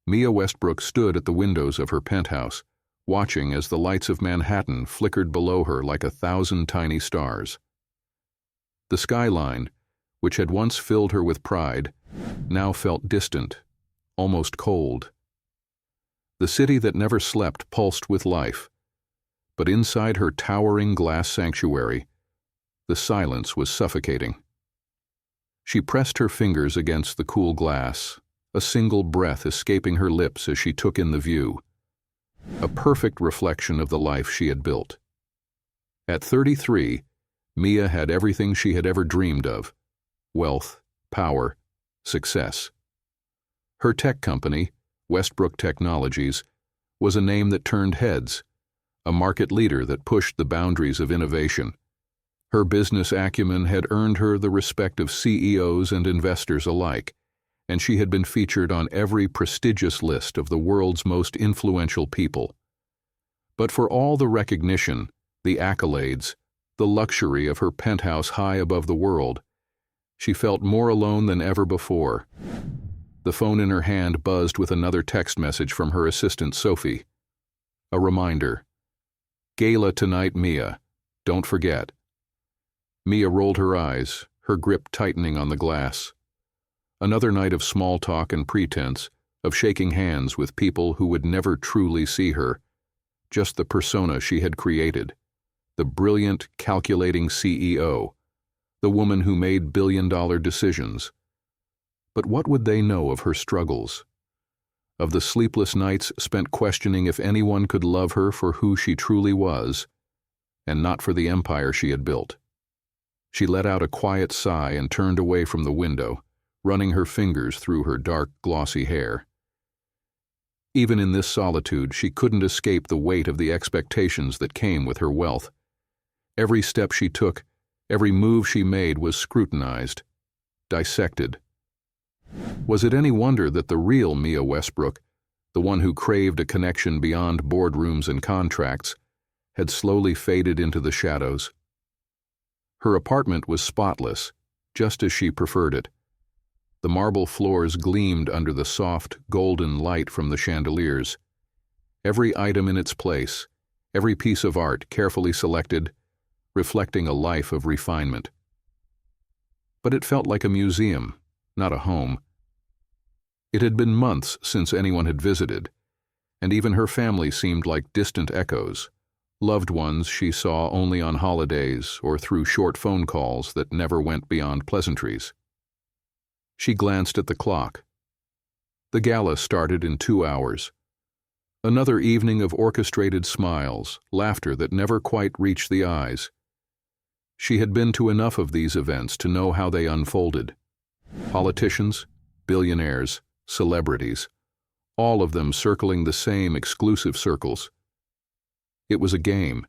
Mia Westbrook stood at the windows of her penthouse, watching as the lights of Manhattan flickered below her like 1,000 tiny stars. The skyline, which had once filled her with pride, now felt distant, almost cold. The city that never slept pulsed with life, but inside her towering glass sanctuary, the silence was suffocating. She pressed her fingers against the cool glass, a single breath escaping her lips as she took in the view, a perfect reflection of the life she had built. At 33, Mia had everything she had ever dreamed of: wealth, power, success. Her tech company, Westbrook Technologies, was a name that turned heads, a market leader that pushed the boundaries of innovation. Her business acumen had earned her the respect of CEOs and investors alike, and she had been featured on every prestigious list of the world's most influential people. But for all the recognition, the accolades, the luxury of her penthouse high above the world, she felt more alone than ever before. The phone in her hand buzzed with another text message from her assistant Sophie. A reminder: "Gala tonight, Mia. Don't forget." Mia rolled her eyes, her grip tightening on the glass. Another night of small talk and pretense, of shaking hands with people who would never truly see her, just the persona she had created, the brilliant, calculating CEO, the woman who made billion-dollar decisions. But what would they know of her struggles? Of the sleepless nights spent questioning if anyone could love her for who she truly was, and not for the empire she had built. She let out a quiet sigh and turned away from the window, running her fingers through her dark, glossy hair. Even in this solitude, she couldn't escape the weight of the expectations that came with her wealth. Every step she took, every move she made was scrutinized, dissected. Was it any wonder that the real Mia Westbrook, the one who craved a connection beyond boardrooms and contracts, had slowly faded into the shadows? Her apartment was spotless, just as she preferred it. The marble floors gleamed under the soft, golden light from the chandeliers. Every item in its place, every piece of art carefully selected, reflecting a life of refinement. But it felt like a museum, not a home. It had been months since anyone had visited, and even her family seemed like distant echoes, loved ones she saw only on holidays or through short phone calls that never went beyond pleasantries. She glanced at the clock. The gala started in 2 hours. Another evening of orchestrated smiles, laughter that never quite reached the eyes. She had been to enough of these events to know how they unfolded. Politicians, billionaires, celebrities, all of them circling the same exclusive circles. It was a game,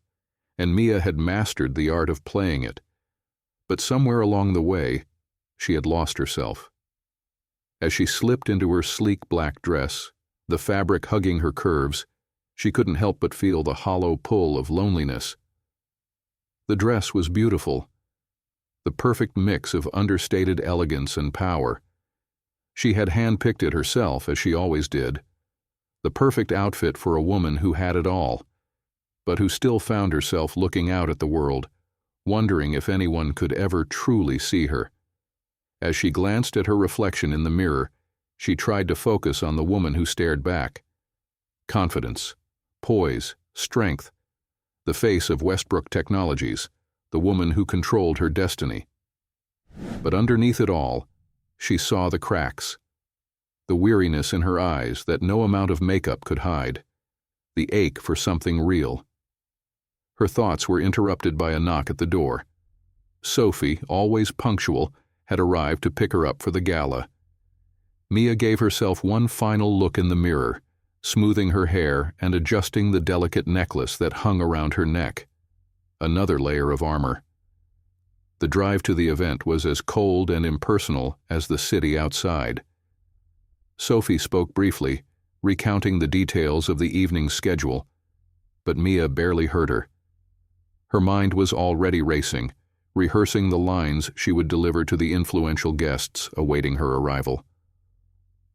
and Mia had mastered the art of playing it. But somewhere along the way, she had lost herself. As she slipped into her sleek black dress, the fabric hugging her curves, she couldn't help but feel the hollow pull of loneliness. The dress was beautiful, the perfect mix of understated elegance and power. She had handpicked it herself, as she always did, the perfect outfit for a woman who had it all, but who still found herself looking out at the world, wondering if anyone could ever truly see her. As she glanced at her reflection in the mirror, she tried to focus on the woman who stared back. Confidence, poise, strength, the face of Westbrook Technologies, the woman who controlled her destiny. But underneath it all, she saw the cracks, the weariness in her eyes that no amount of makeup could hide, the ache for something real. Her thoughts were interrupted by a knock at the door. Sophie, always punctual, had arrived to pick her up for the gala. Mia gave herself one final look in the mirror, smoothing her hair and adjusting the delicate necklace that hung around her neck. Another layer of armor. The drive to the event was as cold and impersonal as the city outside. Sophie spoke briefly, recounting the details of the evening's schedule, but Mia barely heard her. Her mind was already racing, rehearsing the lines she would deliver to the influential guests awaiting her arrival.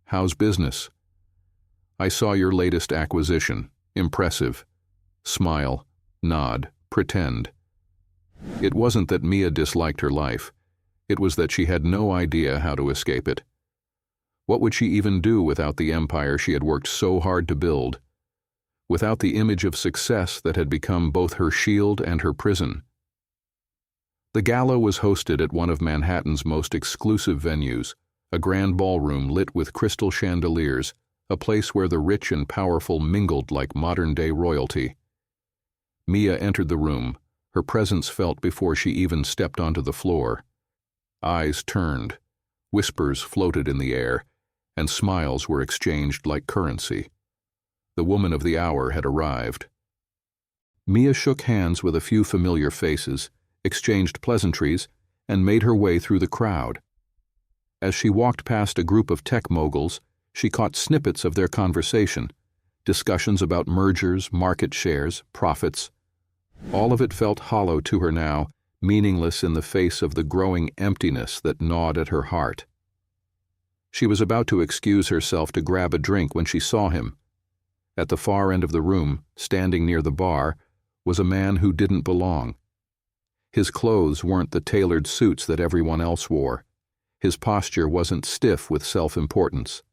"How's business?" I saw your latest acquisition. Impressive. Smile, nod, pretend. It wasn't that Mia disliked her life. It was that she had no idea how to escape it. What would she even do without the empire she had worked so hard to build? Without the image of success that had become both her shield and her prison? The gala was hosted at one of Manhattan's most exclusive venues, a grand ballroom lit with crystal chandeliers, a place where the rich and powerful mingled like modern-day royalty. Mia entered the room, her presence felt before she even stepped onto the floor. Eyes turned, whispers floated in the air, and smiles were exchanged like currency. The woman of the hour had arrived. Mia shook hands with a few familiar faces, exchanged pleasantries, and made her way through the crowd. As she walked past a group of tech moguls, she caught snippets of their conversation, discussions about mergers, market shares, profits. All of it felt hollow to her now, meaningless in the face of the growing emptiness that gnawed at her heart. She was about to excuse herself to grab a drink when she saw him. At the far end of the room, standing near the bar, was a man who didn't belong. His clothes weren't the tailored suits that everyone else wore. His posture wasn't stiff with self-importance.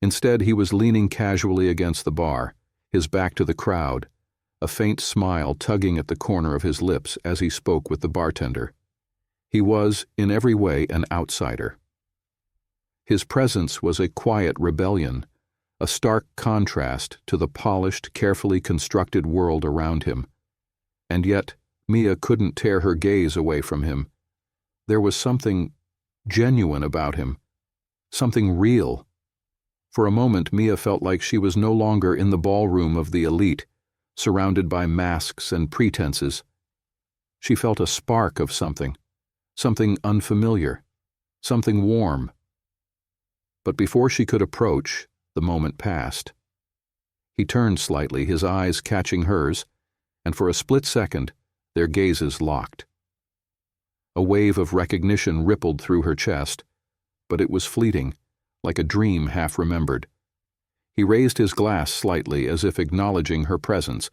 Instead, he was leaning casually against the bar, his back to the crowd, a faint smile tugging at the corner of his lips as he spoke with the bartender. He was, in every way, an outsider. His presence was a quiet rebellion, a stark contrast to the polished, carefully constructed world around him. And yet, Mia couldn't tear her gaze away from him. There was something genuine about him, something real. For a moment, Mia felt like she was no longer in the ballroom of the elite, surrounded by masks and pretenses. She felt a spark of something unfamiliar, something warm. But before she could approach, the moment passed. He turned slightly, his eyes catching hers, and for a split second, their gazes locked. A wave of recognition rippled through her chest, but it was fleeting, like a dream half-remembered. He raised his glass slightly as if acknowledging her presence,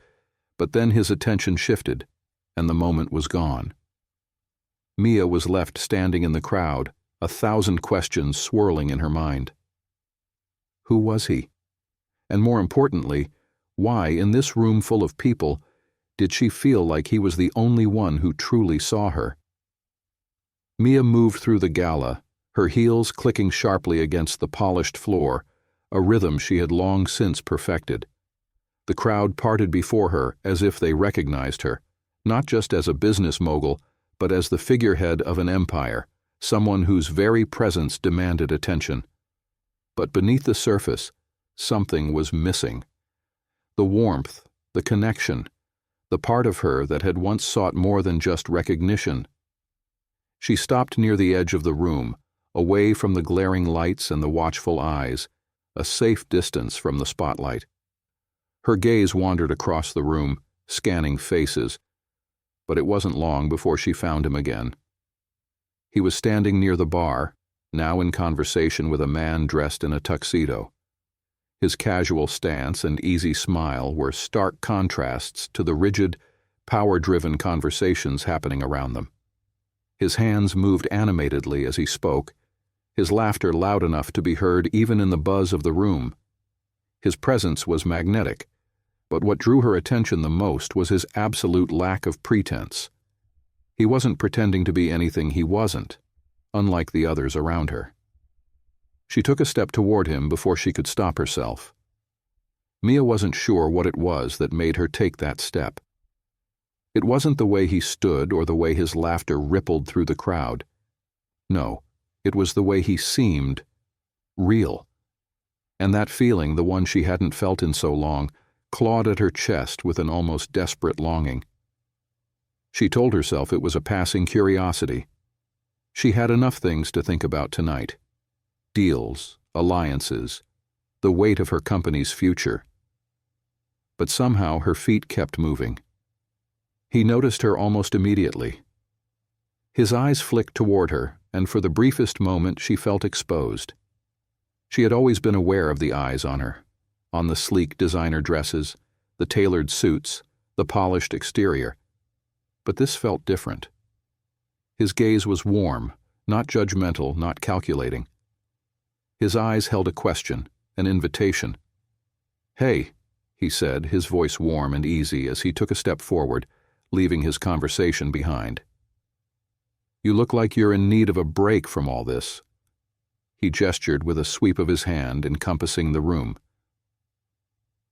but then his attention shifted, and the moment was gone. Mia was left standing in the crowd, 1,000 questions swirling in her mind. Who was he? And more importantly, why, in this room full of people, did she feel like he was the only one who truly saw her? Mia moved through the gala, her heels clicking sharply against the polished floor, a rhythm she had long since perfected. The crowd parted before her as if they recognized her, not just as a business mogul, but as the figurehead of an empire, someone whose very presence demanded attention. But beneath the surface, something was missing. The warmth, the connection, the part of her that had once sought more than just recognition. She stopped near the edge of the room, away from the glaring lights and the watchful eyes, a safe distance from the spotlight. Her gaze wandered across the room, scanning faces, but it wasn't long before she found him again. He was standing near the bar, now in conversation with a man dressed in a tuxedo. His casual stance and easy smile were stark contrasts to the rigid, power-driven conversations happening around them. His hands moved animatedly as he spoke, his laughter loud enough to be heard even in the buzz of the room. His presence was magnetic, but what drew her attention the most was his absolute lack of pretense. He wasn't pretending to be anything he wasn't, unlike the others around her. She took a step toward him before she could stop herself. Mia wasn't sure what it was that made her take that step. It wasn't the way he stood or the way his laughter rippled through the crowd. No, it was the way he seemed real. And that feeling, the one she hadn't felt in so long, clawed at her chest with an almost desperate longing. She told herself it was a passing curiosity. She had enough things to think about tonight. Deals, alliances, the weight of her company's future. But somehow her feet kept moving. He noticed her almost immediately. His eyes flicked toward her, and for the briefest moment she felt exposed. She had always been aware of the eyes on her, on the sleek designer dresses, the tailored suits, the polished exterior. But this felt different. His gaze was warm, not judgmental, not calculating. His eyes held a question, an invitation. "Hey," he said, his voice warm and easy as he took a step forward, leaving his conversation behind. "You look like you're in need of a break from all this." He gestured with a sweep of his hand, encompassing the room.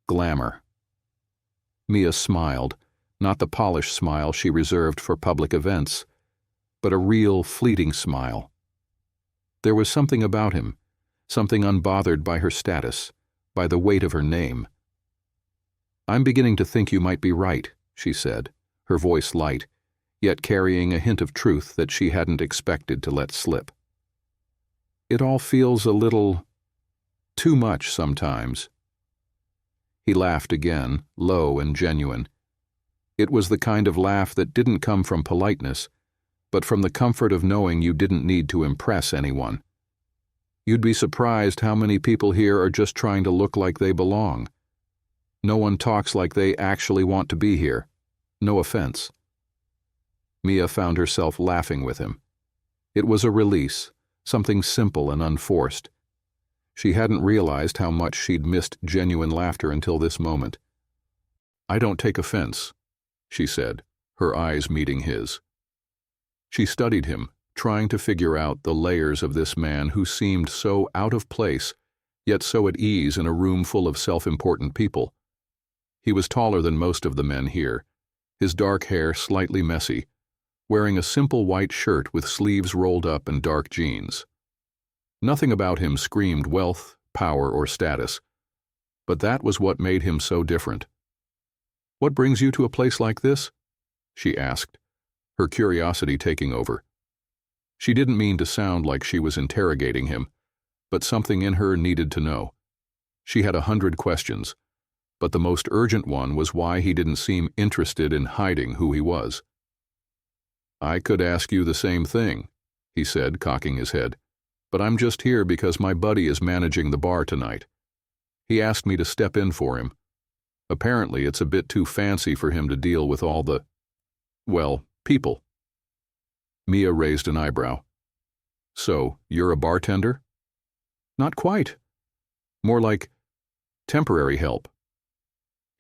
Glamour. Mia smiled, not the polished smile she reserved for public events, but a real, fleeting smile. There was something about him, something unbothered by her status, by the weight of her name. "I'm beginning to think you might be right," she said, her voice light, yet carrying a hint of truth that she hadn't expected to let slip. "It all feels a little too much sometimes." He laughed again, low and genuine. It was the kind of laugh that didn't come from politeness, but from the comfort of knowing you didn't need to impress anyone. "You'd be surprised how many people here are just trying to look like they belong. No one talks like they actually want to be here. No offense." Mia found herself laughing with him. It was a release, something simple and unforced. She hadn't realized how much she'd missed genuine laughter until this moment. "I don't take offense," she said, her eyes meeting his. She studied him, trying to figure out the layers of this man who seemed so out of place, yet so at ease in a room full of self-important people. He was taller than most of the men here, his dark hair slightly messy, wearing a simple white shirt with sleeves rolled up and dark jeans. Nothing about him screamed wealth, power, or status, but that was what made him so different. "What brings you to a place like this?" she asked, her curiosity taking over. She didn't mean to sound like she was interrogating him, but something in her needed to know. She had 100 questions, but the most urgent one was why he didn't seem interested in hiding who he was. "I could ask you the same thing," he said, cocking his head, "but I'm just here because my buddy is managing the bar tonight. He asked me to step in for him. Apparently it's a bit too fancy for him to deal with all the, well, people." Mia raised an eyebrow. "So, you're a bartender?" "Not quite. More like temporary help."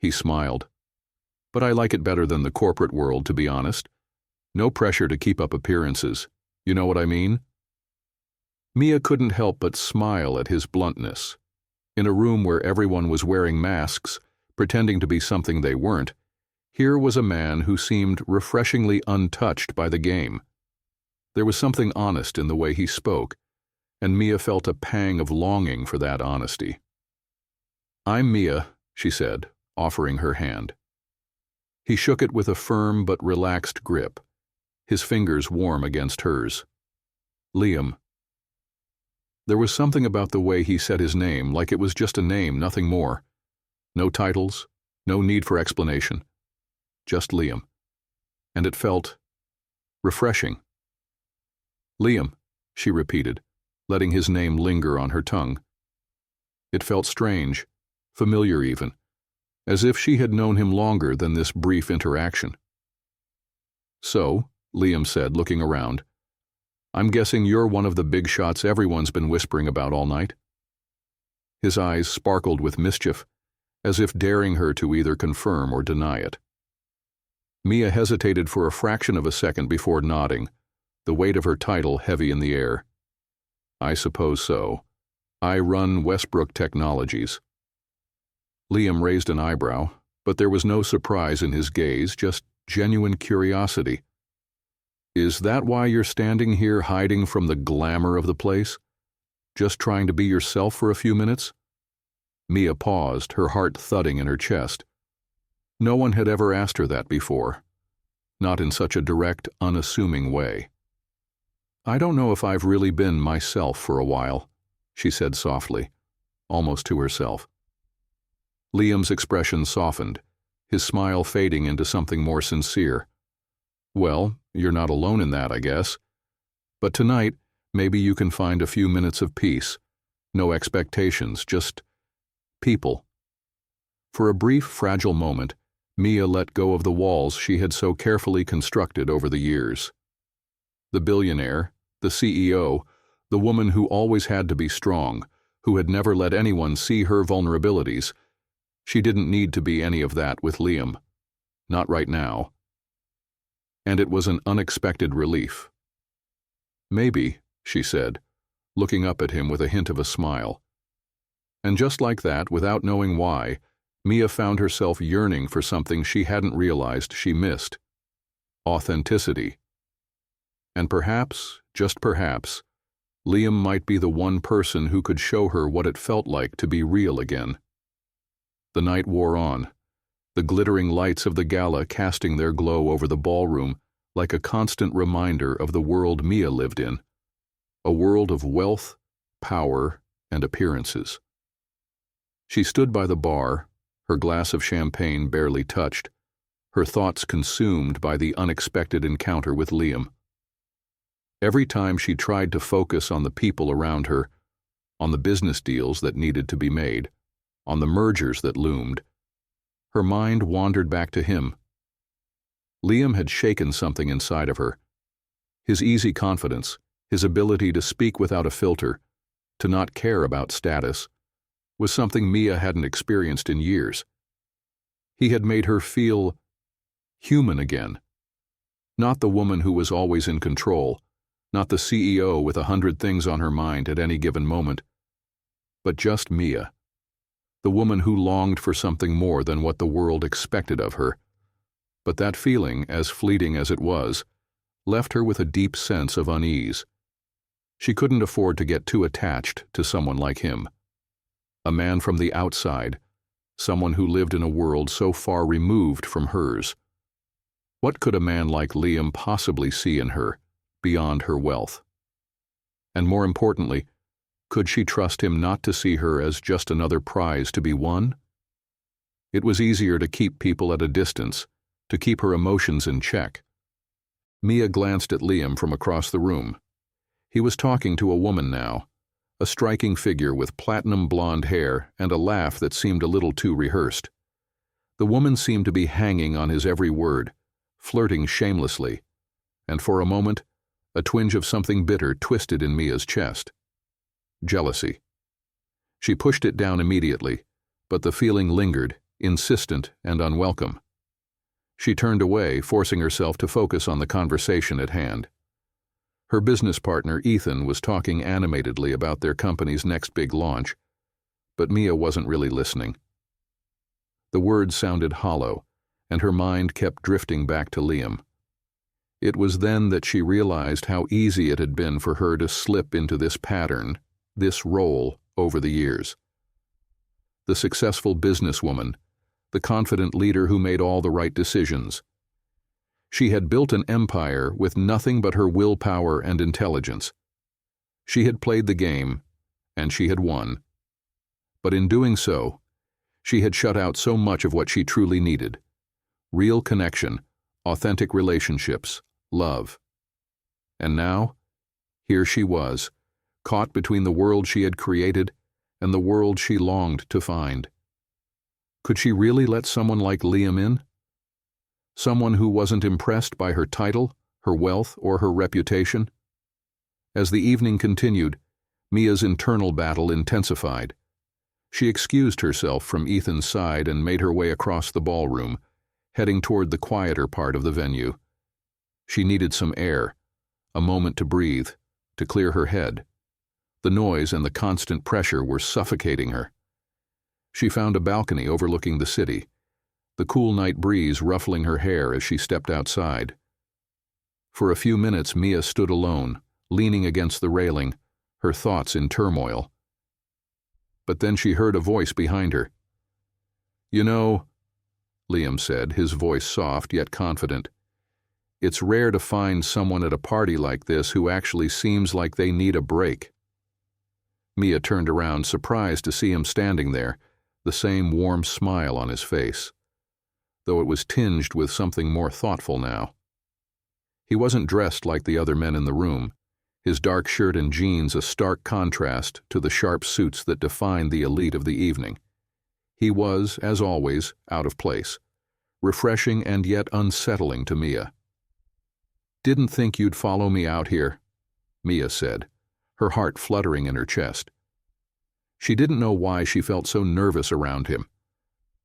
He smiled. "But I like it better than the corporate world, to be honest. No pressure to keep up appearances. You know what I mean?" Mia couldn't help but smile at his bluntness. In a room where everyone was wearing masks, pretending to be something they weren't, here was a man who seemed refreshingly untouched by the game. There was something honest in the way he spoke, and Mia felt a pang of longing for that honesty. "I'm Mia," she said, offering her hand. He shook it with a firm but relaxed grip, his fingers warm against hers. "Liam." There was something about the way he said his name, like it was just a name, nothing more. No titles, no need for explanation. Just Liam. And it felt refreshing. "Liam," she repeated, letting his name linger on her tongue. It felt strange, familiar even, as if she had known him longer than this brief interaction. "So," Liam said, looking around, "I'm guessing you're one of the big shots everyone's been whispering about all night?" His eyes sparkled with mischief, as if daring her to either confirm or deny it. Mia hesitated for a fraction of a second before nodding, the weight of her title heavy in the air. "I suppose so. I run Westbrook Technologies." Liam raised an eyebrow, but there was no surprise in his gaze, just genuine curiosity. "Is that why you're standing here hiding from the glamour of the place? Just trying to be yourself for a few minutes?" Mia paused, her heart thudding in her chest. No one had ever asked her that before, not in such a direct, unassuming way. "I don't know if I've really been myself for a while," she said softly, almost to herself. Liam's expression softened, his smile fading into something more sincere. "Well, you're not alone in that, I guess. But tonight, maybe you can find a few minutes of peace. No expectations, just people. For a brief, fragile moment, Mia let go of the walls she had so carefully constructed over the years. The billionaire, the CEO, the woman who always had to be strong, who had never let anyone see her vulnerabilities, she didn't need to be any of that with Liam. Not right now. And it was an unexpected relief. "Maybe," she said, looking up at him with a hint of a smile. And just like that, without knowing why, Mia found herself yearning for something she hadn't realized she missed: authenticity. And perhaps, just perhaps, Liam might be the one person who could show her what it felt like to be real again. The night wore on, the glittering lights of the gala casting their glow over the ballroom like a constant reminder of the world Mia lived in, a world of wealth, power, and appearances. She stood by the bar, her glass of champagne barely touched, her thoughts consumed by the unexpected encounter with Liam. Every time she tried to focus on the people around her, on the business deals that needed to be made, on the mergers that loomed, her mind wandered back to him. Liam had shaken something inside of her. His easy confidence, his ability to speak without a filter, to not care about status, was something Mia hadn't experienced in years. He had made her feel human again. Not the woman who was always in control, not the CEO with 100 things on her mind at any given moment, but just Mia, the woman who longed for something more than what the world expected of her. But that feeling, as fleeting as it was, left her with a deep sense of unease. She couldn't afford to get too attached to someone like him. A man from the outside, someone who lived in a world so far removed from hers. What could a man like Liam possibly see in her, beyond her wealth? And more importantly, could she trust him not to see her as just another prize to be won? It was easier to keep people at a distance, to keep her emotions in check. Mia glanced at Liam from across the room. He was talking to a woman now, a striking figure with platinum blonde hair and a laugh that seemed a little too rehearsed. The woman seemed to be hanging on his every word, flirting shamelessly, and for a moment, a twinge of something bitter twisted in Mia's chest. Jealousy. She pushed it down immediately, but the feeling lingered, insistent and unwelcome. She turned away, forcing herself to focus on the conversation at hand. Her business partner, Ethan, was talking animatedly about their company's next big launch, but Mia wasn't really listening. The words sounded hollow, and her mind kept drifting back to Liam. It was then that she realized how easy it had been for her to slip into this pattern, this role, over the years. The successful businesswoman, the confident leader who made all the right decisions. She had built an empire with nothing but her willpower and intelligence. She had played the game, and she had won. But in doing so, she had shut out so much of what she truly needed: real connection, authentic relationships, love. And now, here she was, caught between the world she had created and the world she longed to find. Could she really let someone like Liam in? Someone who wasn't impressed by her title, her wealth, or her reputation? As the evening continued, Mia's internal battle intensified. She excused herself from Ethan's side and made her way across the ballroom, heading toward the quieter part of the venue. She needed some air, a moment to breathe, to clear her head. The noise and the constant pressure were suffocating her. She found a balcony overlooking the city, the cool night breeze ruffling her hair as she stepped outside. For a few minutes Mia stood alone, leaning against the railing, her thoughts in turmoil. But then she heard a voice behind her. "You know," Liam said, his voice soft yet confident, "it's rare to find someone at a party like this who actually seems like they need a break." Mia turned around, surprised to see him standing there, the same warm smile on his face, though it was tinged with something more thoughtful now. He wasn't dressed like the other men in the room, his dark shirt and jeans a stark contrast to the sharp suits that defined the elite of the evening. He was, as always, out of place, refreshing and yet unsettling to Mia. "Didn't think you'd follow me out here," Mia said, her heart fluttering in her chest. She didn't know why she felt so nervous around him.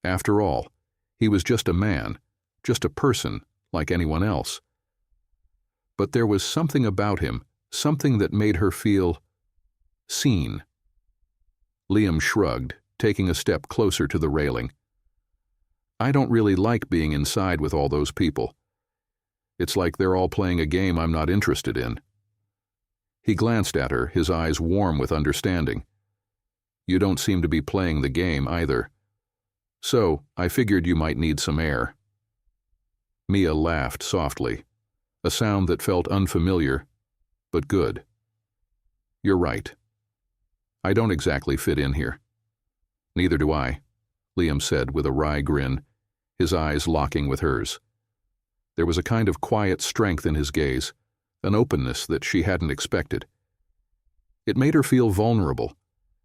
After all, he was just a man, just a person like anyone else. But there was something about him, something that made her feel seen. Liam shrugged, taking a step closer to the railing. "I don't really like being inside with all those people. It's like they're all playing a game I'm not interested in." He glanced at her, his eyes warm with understanding. "You don't seem to be playing the game either. So, I figured you might need some air." Mia laughed softly, a sound that felt unfamiliar, but good. "You're right. I don't exactly fit in here." "Neither do I," Liam said with a wry grin, his eyes locking with hers. There was a kind of quiet strength in his gaze, an openness that she hadn't expected. It made her feel vulnerable,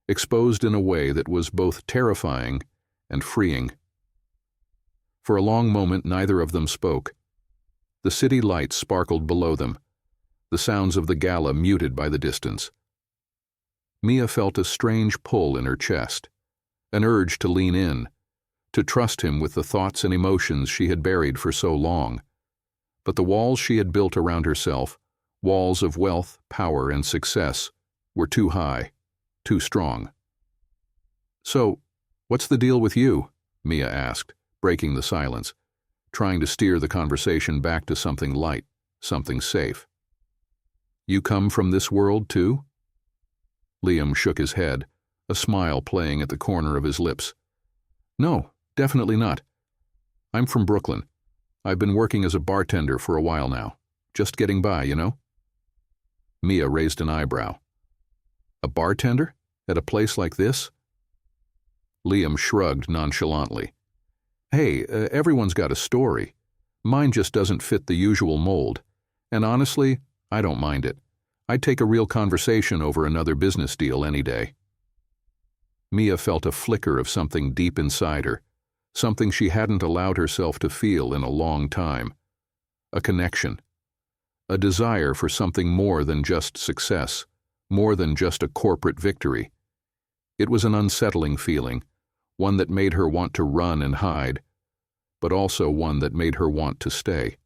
exposed in a way that was both terrifying and freeing. For a long moment neither of them spoke. The city lights sparkled below them, the sounds of the gala muted by the distance. Mia felt a strange pull in her chest, an urge to lean in, to trust him with the thoughts and emotions she had buried for so long. But the walls she had built around herself, walls of wealth, power, and success, were too high, too strong. "So, what's the deal with you?" Mia asked, breaking the silence, trying to steer the conversation back to something light, something safe. "You come from this world, too?" Liam shook his head, a smile playing at the corner of his lips. "No, definitely not. I'm from Brooklyn. I've been working as a bartender for a while now. Just getting by, you know?" Mia raised an eyebrow. "A bartender? At a place like this?" Liam shrugged nonchalantly. "Hey, everyone's got a story. Mine just doesn't fit the usual mold. And honestly, I don't mind it. I'd take a real conversation over another business deal any day." Mia felt a flicker of something deep inside her, something she hadn't allowed herself to feel in a long time. A connection. A desire for something more than just success, more than just a corporate victory. It was an unsettling feeling, one that made her want to run and hide, but also one that made her want to stay.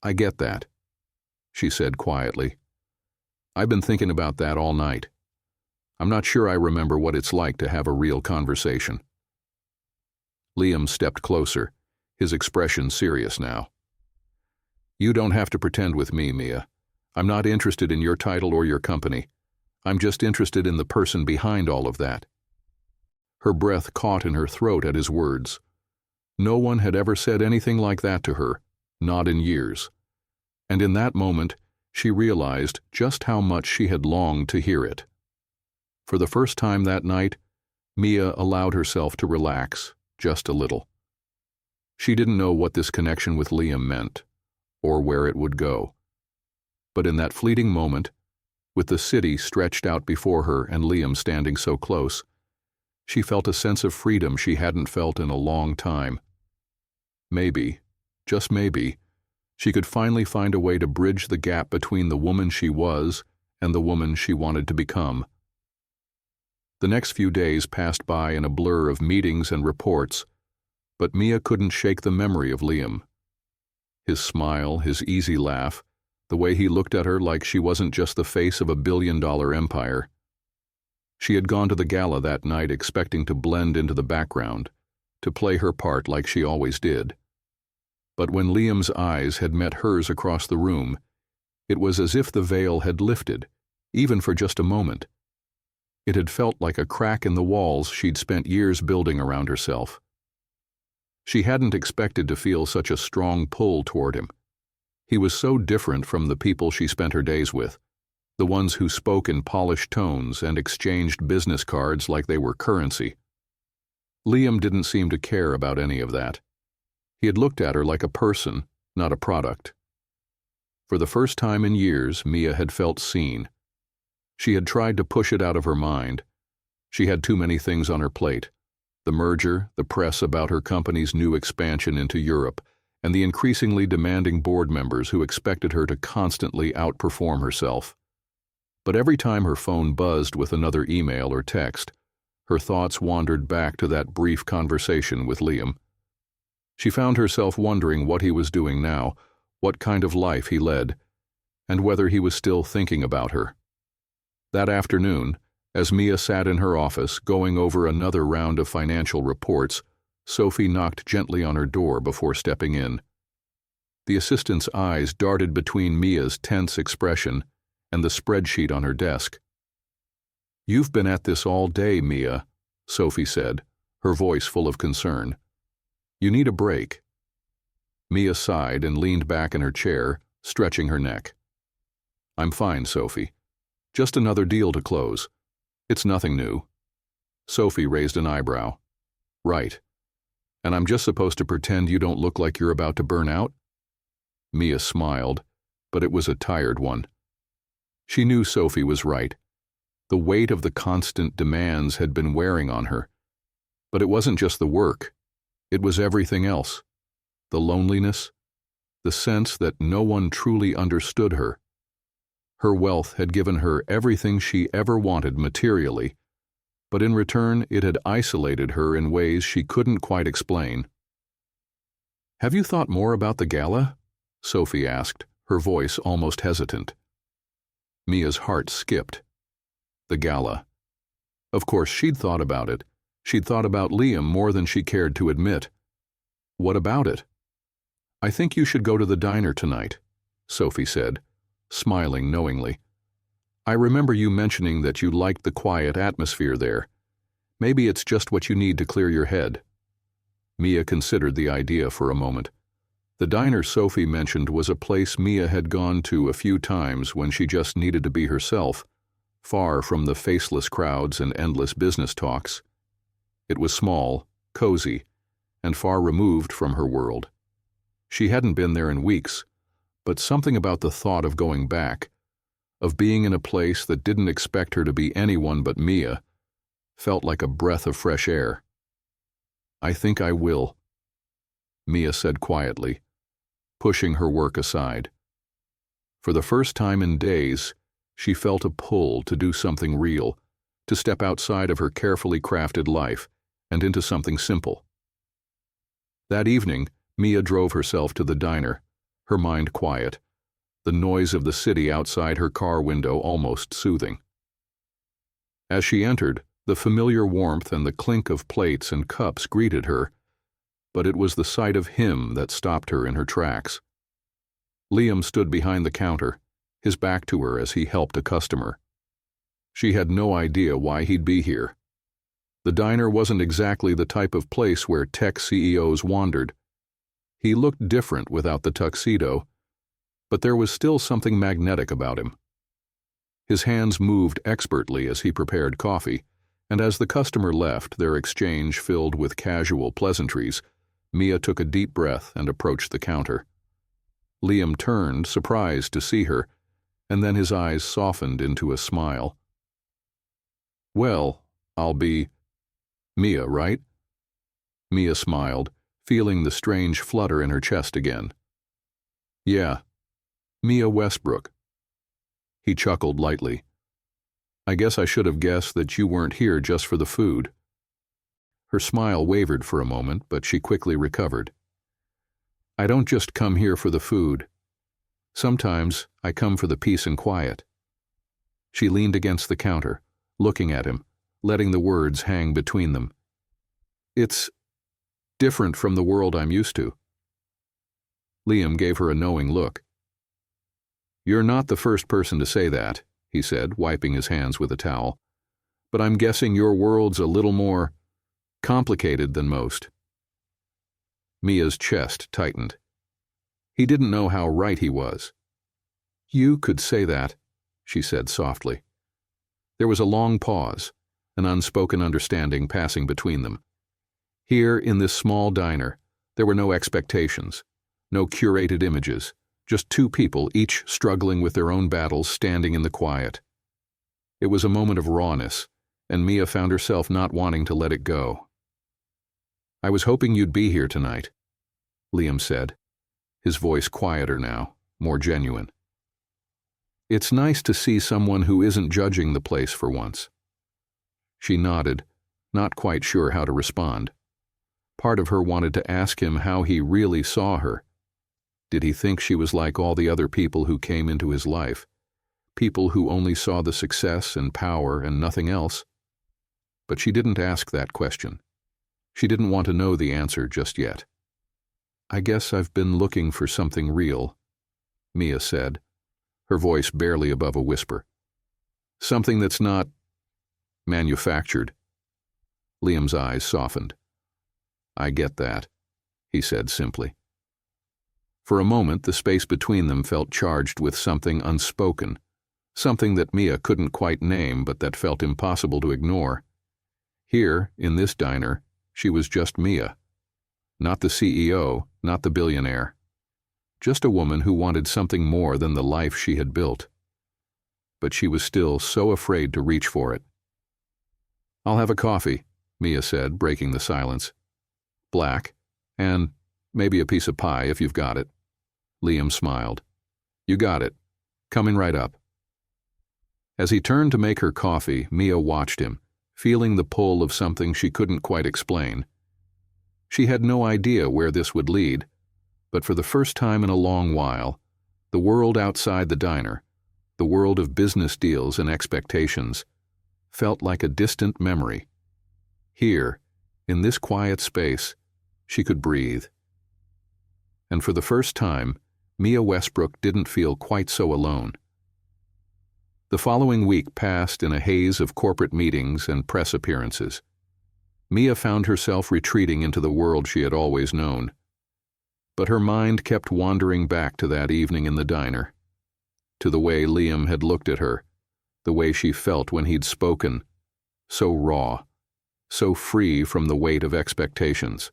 "I get that," she said quietly. "I've been thinking about that all night. I'm not sure I remember what it's like to have a real conversation." Liam stepped closer, his expression serious now. "You don't have to pretend with me, Mia. I'm not interested in your title or your company. I'm just interested in the person behind all of that." Her breath caught in her throat at his words. No one had ever said anything like that to her, not in years. And in that moment, she realized just how much she had longed to hear it. For the first time that night, Mia allowed herself to relax, just a little. She didn't know what this connection with Liam meant, or where it would go. But in that fleeting moment, with the city stretched out before her and Liam standing so close, she felt a sense of freedom she hadn't felt in a long time. Maybe, just maybe, she could finally find a way to bridge the gap between the woman she was and the woman she wanted to become. The next few days passed by in a blur of meetings and reports, but Mia couldn't shake the memory of Liam. His smile, his easy laugh, the way he looked at her like she wasn't just the face of a billion-dollar empire. She had gone to the gala that night expecting to blend into the background, to play her part like she always did. But when Liam's eyes had met hers across the room, it was as if the veil had lifted, even for just a moment. It had felt like a crack in the walls she'd spent years building around herself. She hadn't expected to feel such a strong pull toward him. He was so different from the people she spent her days with, the ones who spoke in polished tones and exchanged business cards like they were currency. Liam didn't seem to care about any of that. He had looked at her like a person, not a product. For the first time in years, Mia had felt seen. She had tried to push it out of her mind. She had too many things on her plate. The merger, the press about her company's new expansion into Europe, and the increasingly demanding board members who expected her to constantly outperform herself. But every time her phone buzzed with another email or text, her thoughts wandered back to that brief conversation with Liam. She found herself wondering what he was doing now, what kind of life he led, and whether he was still thinking about her. That afternoon, as Mia sat in her office going over another round of financial reports, Sophie knocked gently on her door before stepping in. The assistant's eyes darted between Mia's tense expression and the spreadsheet on her desk. "You've been at this all day, Mia," Sophie said, her voice full of concern. "You need a break." Mia sighed and leaned back in her chair, stretching her neck. "I'm fine, Sophie. Just another deal to close. It's nothing new." Sophie raised an eyebrow. "Right. And I'm just supposed to pretend you don't look like you're about to burn out?" Mia smiled, but it was a tired one. She knew Sophie was right. The weight of the constant demands had been wearing on her. But it wasn't just the work. It was everything else. The loneliness, the sense that no one truly understood her. Her wealth had given her everything she ever wanted materially, but in return it had isolated her in ways she couldn't quite explain. "Have you thought more about the gala?" Sophie asked, her voice almost hesitant. Mia's heart skipped. The gala. Of course she'd thought about it. She'd thought about Liam more than she cared to admit. "What about it?" "I think you should go to the diner tonight," Sophie said, smiling knowingly. "I remember you mentioning that you liked the quiet atmosphere there. Maybe it's just what you need to clear your head." Mia considered the idea for a moment. The diner Sophie mentioned was a place Mia had gone to a few times when she just needed to be herself, far from the faceless crowds and endless business talks. It was small, cozy, and far removed from her world. She hadn't been there in weeks, but something about the thought of going back, of being in a place that didn't expect her to be anyone but Mia, felt like a breath of fresh air. "I think I will," Mia said quietly, pushing her work aside. For the first time in days, she felt a pull to do something real, to step outside of her carefully crafted life and into something simple. That evening, Mia drove herself to the diner, her mind quiet, the noise of the city outside her car window almost soothing. As she entered, the familiar warmth and the clink of plates and cups greeted her, but it was the sight of him that stopped her in her tracks. Liam stood behind the counter, his back to her as he helped a customer. She had no idea why he'd be here. The diner wasn't exactly the type of place where tech CEOs wandered. He looked different without the tuxedo, but there was still something magnetic about him. His hands moved expertly as he prepared coffee, and as the customer left, their exchange filled with casual pleasantries, Mia took a deep breath and approached the counter. Liam turned, surprised to see her, and then his eyes softened into a smile. "Well, I'll be Mia, right?" Mia smiled, feeling the strange flutter in her chest again. "Yeah, Mia Westbrook." He chuckled lightly. "I guess I should have guessed that you weren't here just for the food." Her smile wavered for a moment, but she quickly recovered. "I don't just come here for the food. Sometimes I come for the peace and quiet." She leaned against the counter, looking at him, letting the words hang between them. "It's different from the world I'm used to." Liam gave her a knowing look. "You're not the first person to say that," he said, wiping his hands with a towel. "But I'm guessing your world's a little more complicated than most." Mia's chest tightened. He didn't know how right he was. "You could say that," she said softly. There was a long pause, an unspoken understanding passing between them. Here, in this small diner, there were no expectations, no curated images, just two people, each struggling with their own battles, standing in the quiet. It was a moment of rawness, and Mia found herself not wanting to let it go. I was hoping you'd be here tonight, Liam said, his voice quieter now, more genuine. It's nice to see someone who isn't judging the place for once. She nodded, not quite sure how to respond. Part of her wanted to ask him how he really saw her. Did he think she was like all the other people who came into his life? People who only saw the success and power and nothing else? But she didn't ask that question. She didn't want to know the answer just yet. I guess I've been looking for something real, Mia said, her voice barely above a whisper. Something that's not manufactured. Liam's eyes softened. I get that, he said simply. For a moment, the space between them felt charged with something unspoken, something that Mia couldn't quite name but that felt impossible to ignore. Here, in this diner, she was just Mia. Not the CEO, not the billionaire. Just a woman who wanted something more than the life she had built. But she was still so afraid to reach for it. I'll have a coffee, Mia said, breaking the silence. Black, and maybe a piece of pie if you've got it. Liam smiled. You got it. Coming right up. As he turned to make her coffee, Mia watched him, feeling the pull of something she couldn't quite explain. She had no idea where this would lead, but for the first time in a long while, the world outside the diner, the world of business deals and expectations, felt like a distant memory. Here, in this quiet space, she could breathe. And for the first time, Mia Westbrook didn't feel quite so alone. The following week passed in a haze of corporate meetings and press appearances. Mia found herself retreating into the world she had always known. But her mind kept wandering back to that evening in the diner, to the way Liam had looked at her, the way she felt when he'd spoken, so raw, so free from the weight of expectations.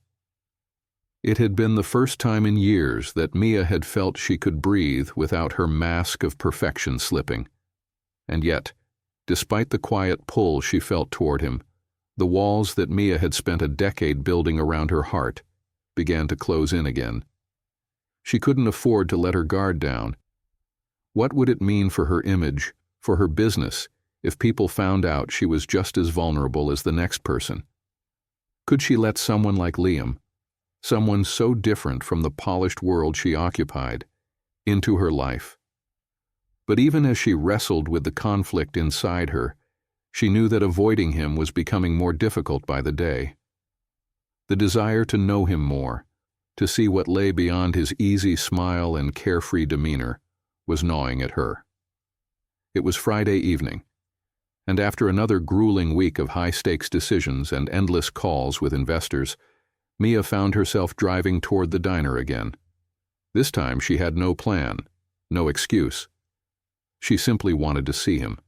It had been the first time in years that Mia had felt she could breathe without her mask of perfection slipping. And yet, despite the quiet pull she felt toward him, the walls that Mia had spent a decade building around her heart began to close in again. She couldn't afford to let her guard down. What would it mean for her image, for her business, if people found out she was just as vulnerable as the next person? Could she let someone like Liam, someone so different from the polished world she occupied, into her life? But even as she wrestled with the conflict inside her, she knew that avoiding him was becoming more difficult by the day. The desire to know him more, to see what lay beyond his easy smile and carefree demeanor, was gnawing at her. It was Friday evening, and after another grueling week of high-stakes decisions and endless calls with investors, Mia found herself driving toward the diner again. This time she had no plan, no excuse. She simply wanted to see him.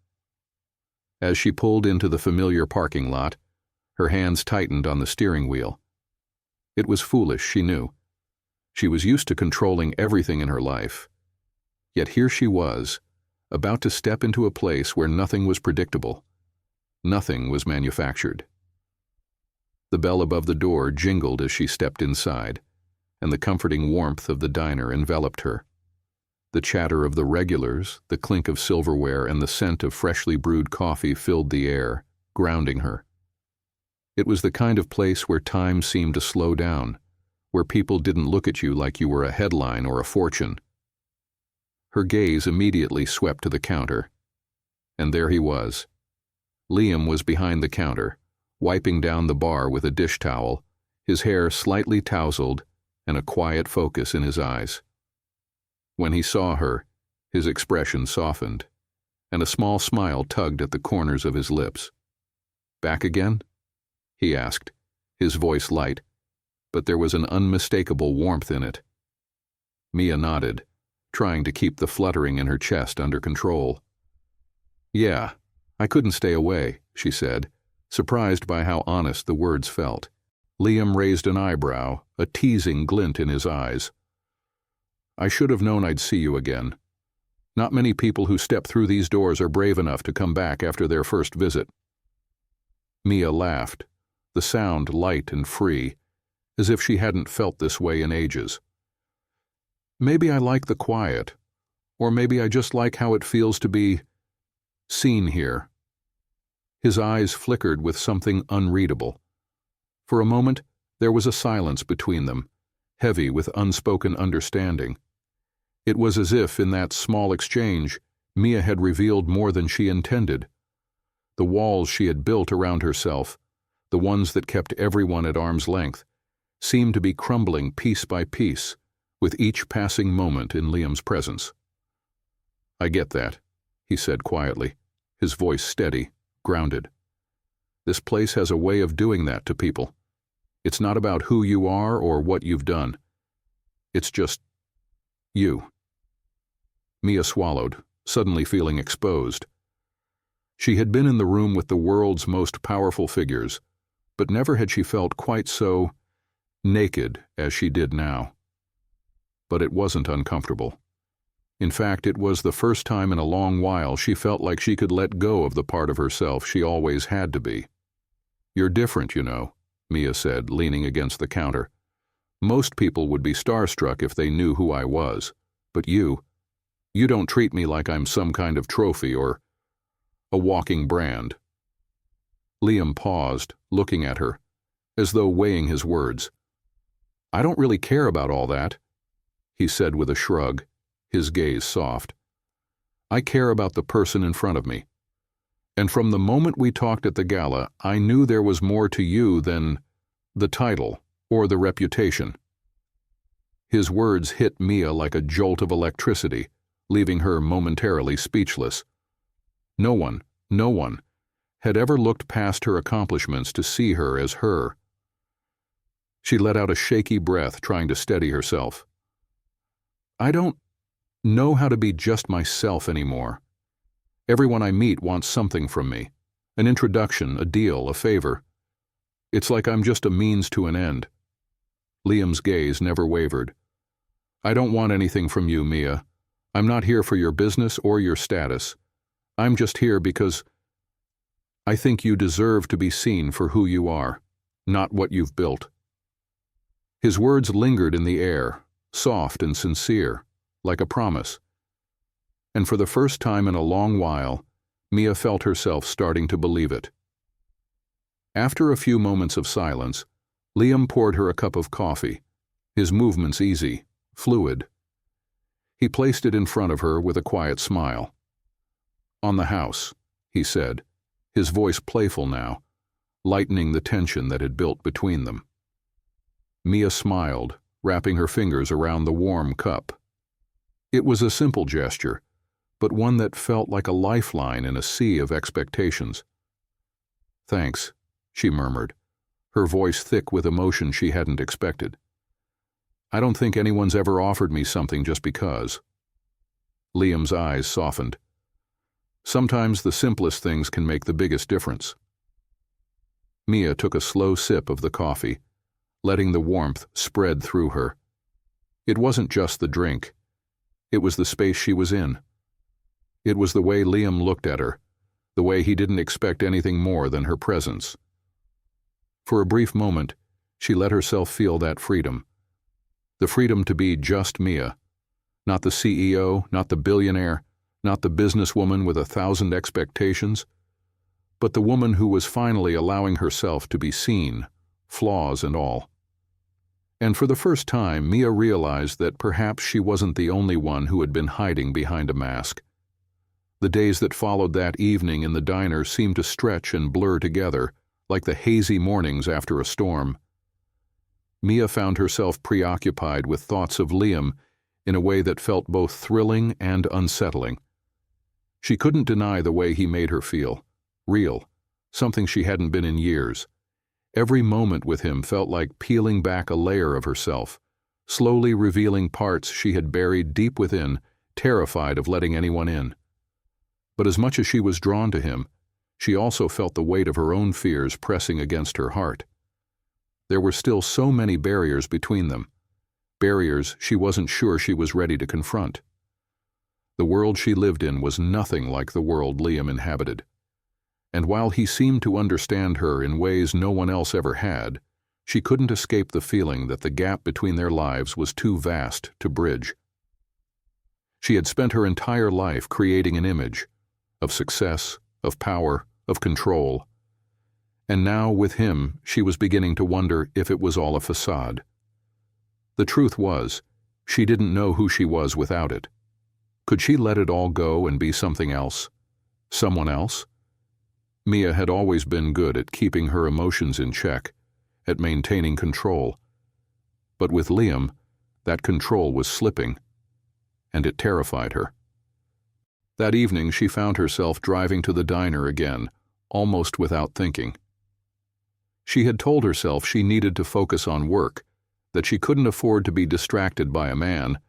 As she pulled into the familiar parking lot, her hands tightened on the steering wheel. It was foolish, she knew. She was used to controlling everything in her life. Yet here she was, about to step into a place where nothing was predictable. Nothing was manufactured. The bell above the door jingled as she stepped inside, and the comforting warmth of the diner enveloped her. The chatter of the regulars, the clink of silverware, and the scent of freshly brewed coffee filled the air, grounding her. It was the kind of place where time seemed to slow down, where people didn't look at you like you were a headline or a fortune. Her gaze immediately swept to the counter, and there he was. Liam was behind the counter, wiping down the bar with a dish towel, his hair slightly tousled and a quiet focus in his eyes. When he saw her, his expression softened, and a small smile tugged at the corners of his lips. "Back again?" he asked, his voice light, but there was an unmistakable warmth in it. Mia nodded, trying to keep the fluttering in her chest under control. "Yeah, I couldn't stay away," she said, surprised by how honest the words felt. Liam raised an eyebrow, a teasing glint in his eyes. "I should have known I'd see you again. Not many people who step through these doors are brave enough to come back after their first visit." Mia laughed, the sound light and free, as if she hadn't felt this way in ages. Maybe I like the quiet, or maybe I just like how it feels to be seen here. His eyes flickered with something unreadable. For a moment, there was a silence between them, heavy with unspoken understanding. It was as if, in that small exchange, Mia had revealed more than she intended. The walls she had built around herself, the ones that kept everyone at arm's length, seemed to be crumbling piece by piece, with each passing moment in Liam's presence. "I get that," he said quietly, his voice steady, grounded. "This place has a way of doing that to people. It's not about who you are or what you've done. It's just you." Mia swallowed, suddenly feeling exposed. She had been in the room with the world's most powerful figures, but never had she felt quite so naked as she did now. But it wasn't uncomfortable. In fact, it was the first time in a long while she felt like she could let go of the part of herself she always had to be. "You're different, you know," Mia said, leaning against the counter. "Most people would be starstruck if they knew who I was, but you don't treat me like I'm some kind of trophy or a walking brand." Liam paused, looking at her, as though weighing his words. "I don't really care about all that," he said with a shrug, his gaze soft. "I care about the person in front of me. And from the moment we talked at the gala, I knew there was more to you than the title or the reputation." His words hit Mia like a jolt of electricity, leaving her momentarily speechless. No one had ever looked past her accomplishments to see her as her. She let out a shaky breath, trying to steady herself. "I don't know how to be just myself anymore. Everyone I meet wants something from me, an introduction, a deal, a favor. It's like I'm just a means to an end." Liam's gaze never wavered. "I don't want anything from you, Mia. I'm not here for your business or your status. I'm just here because I think you deserve to be seen for who you are, not what you've built." His words lingered in the air, soft and sincere, like a promise. And for the first time in a long while, Mia felt herself starting to believe it. After a few moments of silence, Liam poured her a cup of coffee, his movements easy, fluid. He placed it in front of her with a quiet smile. "On the house," he said, his voice playful now, lightening the tension that had built between them. Mia smiled, wrapping her fingers around the warm cup. It was a simple gesture, but one that felt like a lifeline in a sea of expectations. "Thanks," she murmured, her voice thick with emotion she hadn't expected. "I don't think anyone's ever offered me something just because." Liam's eyes softened. "Sometimes the simplest things can make the biggest difference." Mia took a slow sip of the coffee, letting the warmth spread through her. It wasn't just the drink. It was the space she was in. It was the way Liam looked at her, the way he didn't expect anything more than her presence. For a brief moment, she let herself feel that freedom. The freedom to be just Mia, not the CEO, not the billionaire, not the businesswoman with 1,000 expectations, but the woman who was finally allowing herself to be seen, flaws and all. And for the first time, Mia realized that perhaps she wasn't the only one who had been hiding behind a mask. The days that followed that evening in the diner seemed to stretch and blur together, like the hazy mornings after a storm. Mia found herself preoccupied with thoughts of Liam in a way that felt both thrilling and unsettling. She couldn't deny the way he made her feel, real, something she hadn't been in years. Every moment with him felt like peeling back a layer of herself, slowly revealing parts she had buried deep within, terrified of letting anyone in. But as much as she was drawn to him, she also felt the weight of her own fears pressing against her heart. There were still so many barriers between them, barriers she wasn't sure she was ready to confront. The world she lived in was nothing like the world Liam inhabited. And while he seemed to understand her in ways no one else ever had, She couldn't escape the feeling that the gap between their lives was too vast to bridge. She had spent her entire life creating an image of success, of power, of control. And now, with him, she was beginning to wonder if it was all a facade. The truth was, she didn't know who she was without it. Could she let it all go and be something else? Someone else? Mia had always been good at keeping her emotions in check, at maintaining control. But with Liam, that control was slipping, and it terrified her. That evening, she found herself driving to the diner again, almost without thinking. She had told herself she needed to focus on work, that she couldn't afford to be distracted by a man,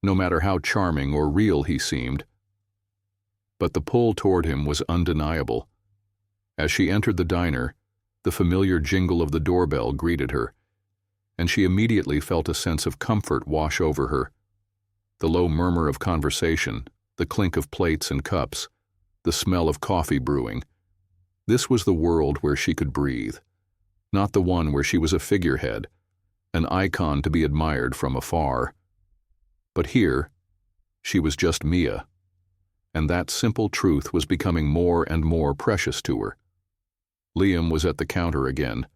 no matter how charming or real he seemed. But the pull toward him was undeniable. As she entered the diner, the familiar jingle of the doorbell greeted her, and she immediately felt a sense of comfort wash over her. The low murmur of conversation, the clink of plates and cups, the smell of coffee brewing. This was the world where she could breathe, not the one where she was a figurehead, an icon to be admired from afar. But here, she was just Mia, and that simple truth was becoming more and more precious to her. Liam was at the counter again,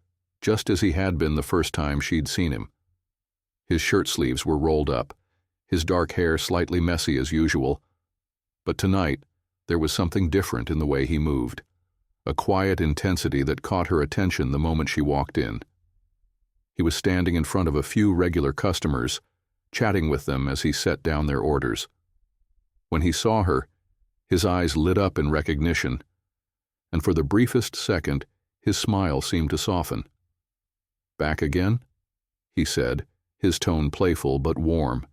just as he had been the first time she'd seen him. His shirt sleeves were rolled up, his dark hair slightly messy as usual, but tonight there was something different in the way he moved, a quiet intensity that caught her attention the moment she walked in. He was standing in front of a few regular customers, chatting with them as he set down their orders. When he saw her, his eyes lit up in recognition, and for the briefest second, his smile seemed to soften. "Back again?" he said, his tone playful but warm.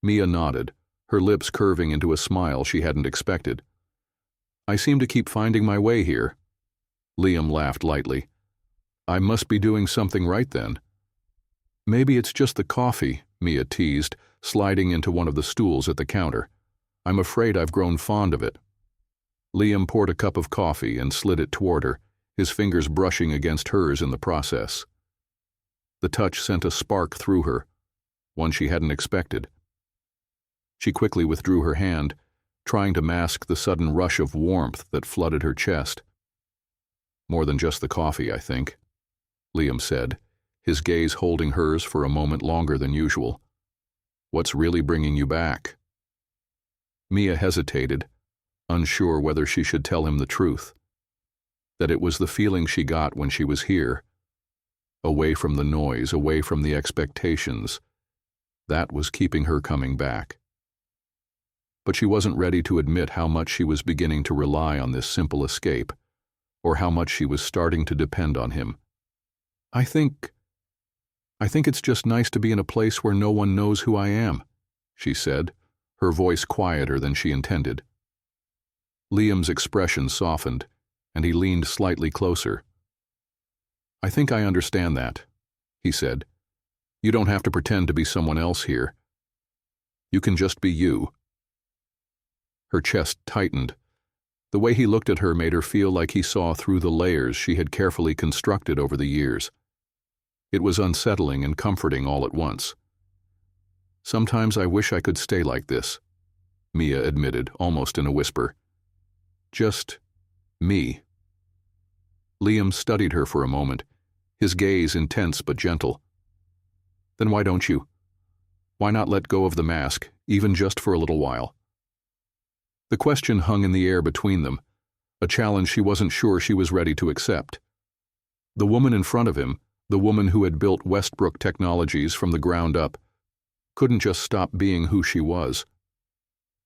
Mia nodded, her lips curving into a smile she hadn't expected. "I seem to keep finding my way here." Liam laughed lightly. "I must be doing something right then." "Maybe it's just the coffee," Mia teased, sliding into one of the stools at the counter. "I'm afraid I've grown fond of it." Liam poured a cup of coffee and slid it toward her, his fingers brushing against hers in the process. The touch sent a spark through her, one she hadn't expected. She quickly withdrew her hand, trying to mask the sudden rush of warmth that flooded her chest. "More than just the coffee, I think," Liam said, his gaze holding hers for a moment longer than usual. "What's really bringing you back?" Mia hesitated, unsure whether she should tell him the truth. That it was the feeling she got when she was here, away from the noise, away from the expectations, that was keeping her coming back. But she wasn't ready to admit how much she was beginning to rely on this simple escape, or how much she was starting to depend on him. I think it's just nice to be in a place where no one knows who I am," she said, her voice quieter than she intended. Liam's expression softened, and he leaned slightly closer. "I think I understand that," he said. "You don't have to pretend to be someone else here. You can just be you." Her chest tightened. The way he looked at her made her feel like he saw through the layers she had carefully constructed over the years. It was unsettling and comforting all at once. "Sometimes I wish I could stay like this," Mia admitted, almost in a whisper. "Just me." Liam studied her for a moment, his gaze intense but gentle. "Then why don't you? Why not let go of the mask, even just for a little while?" The question hung in the air between them, a challenge she wasn't sure she was ready to accept. The woman in front of him, the woman who had built Westbrook Technologies from the ground up, couldn't just stop being who she was.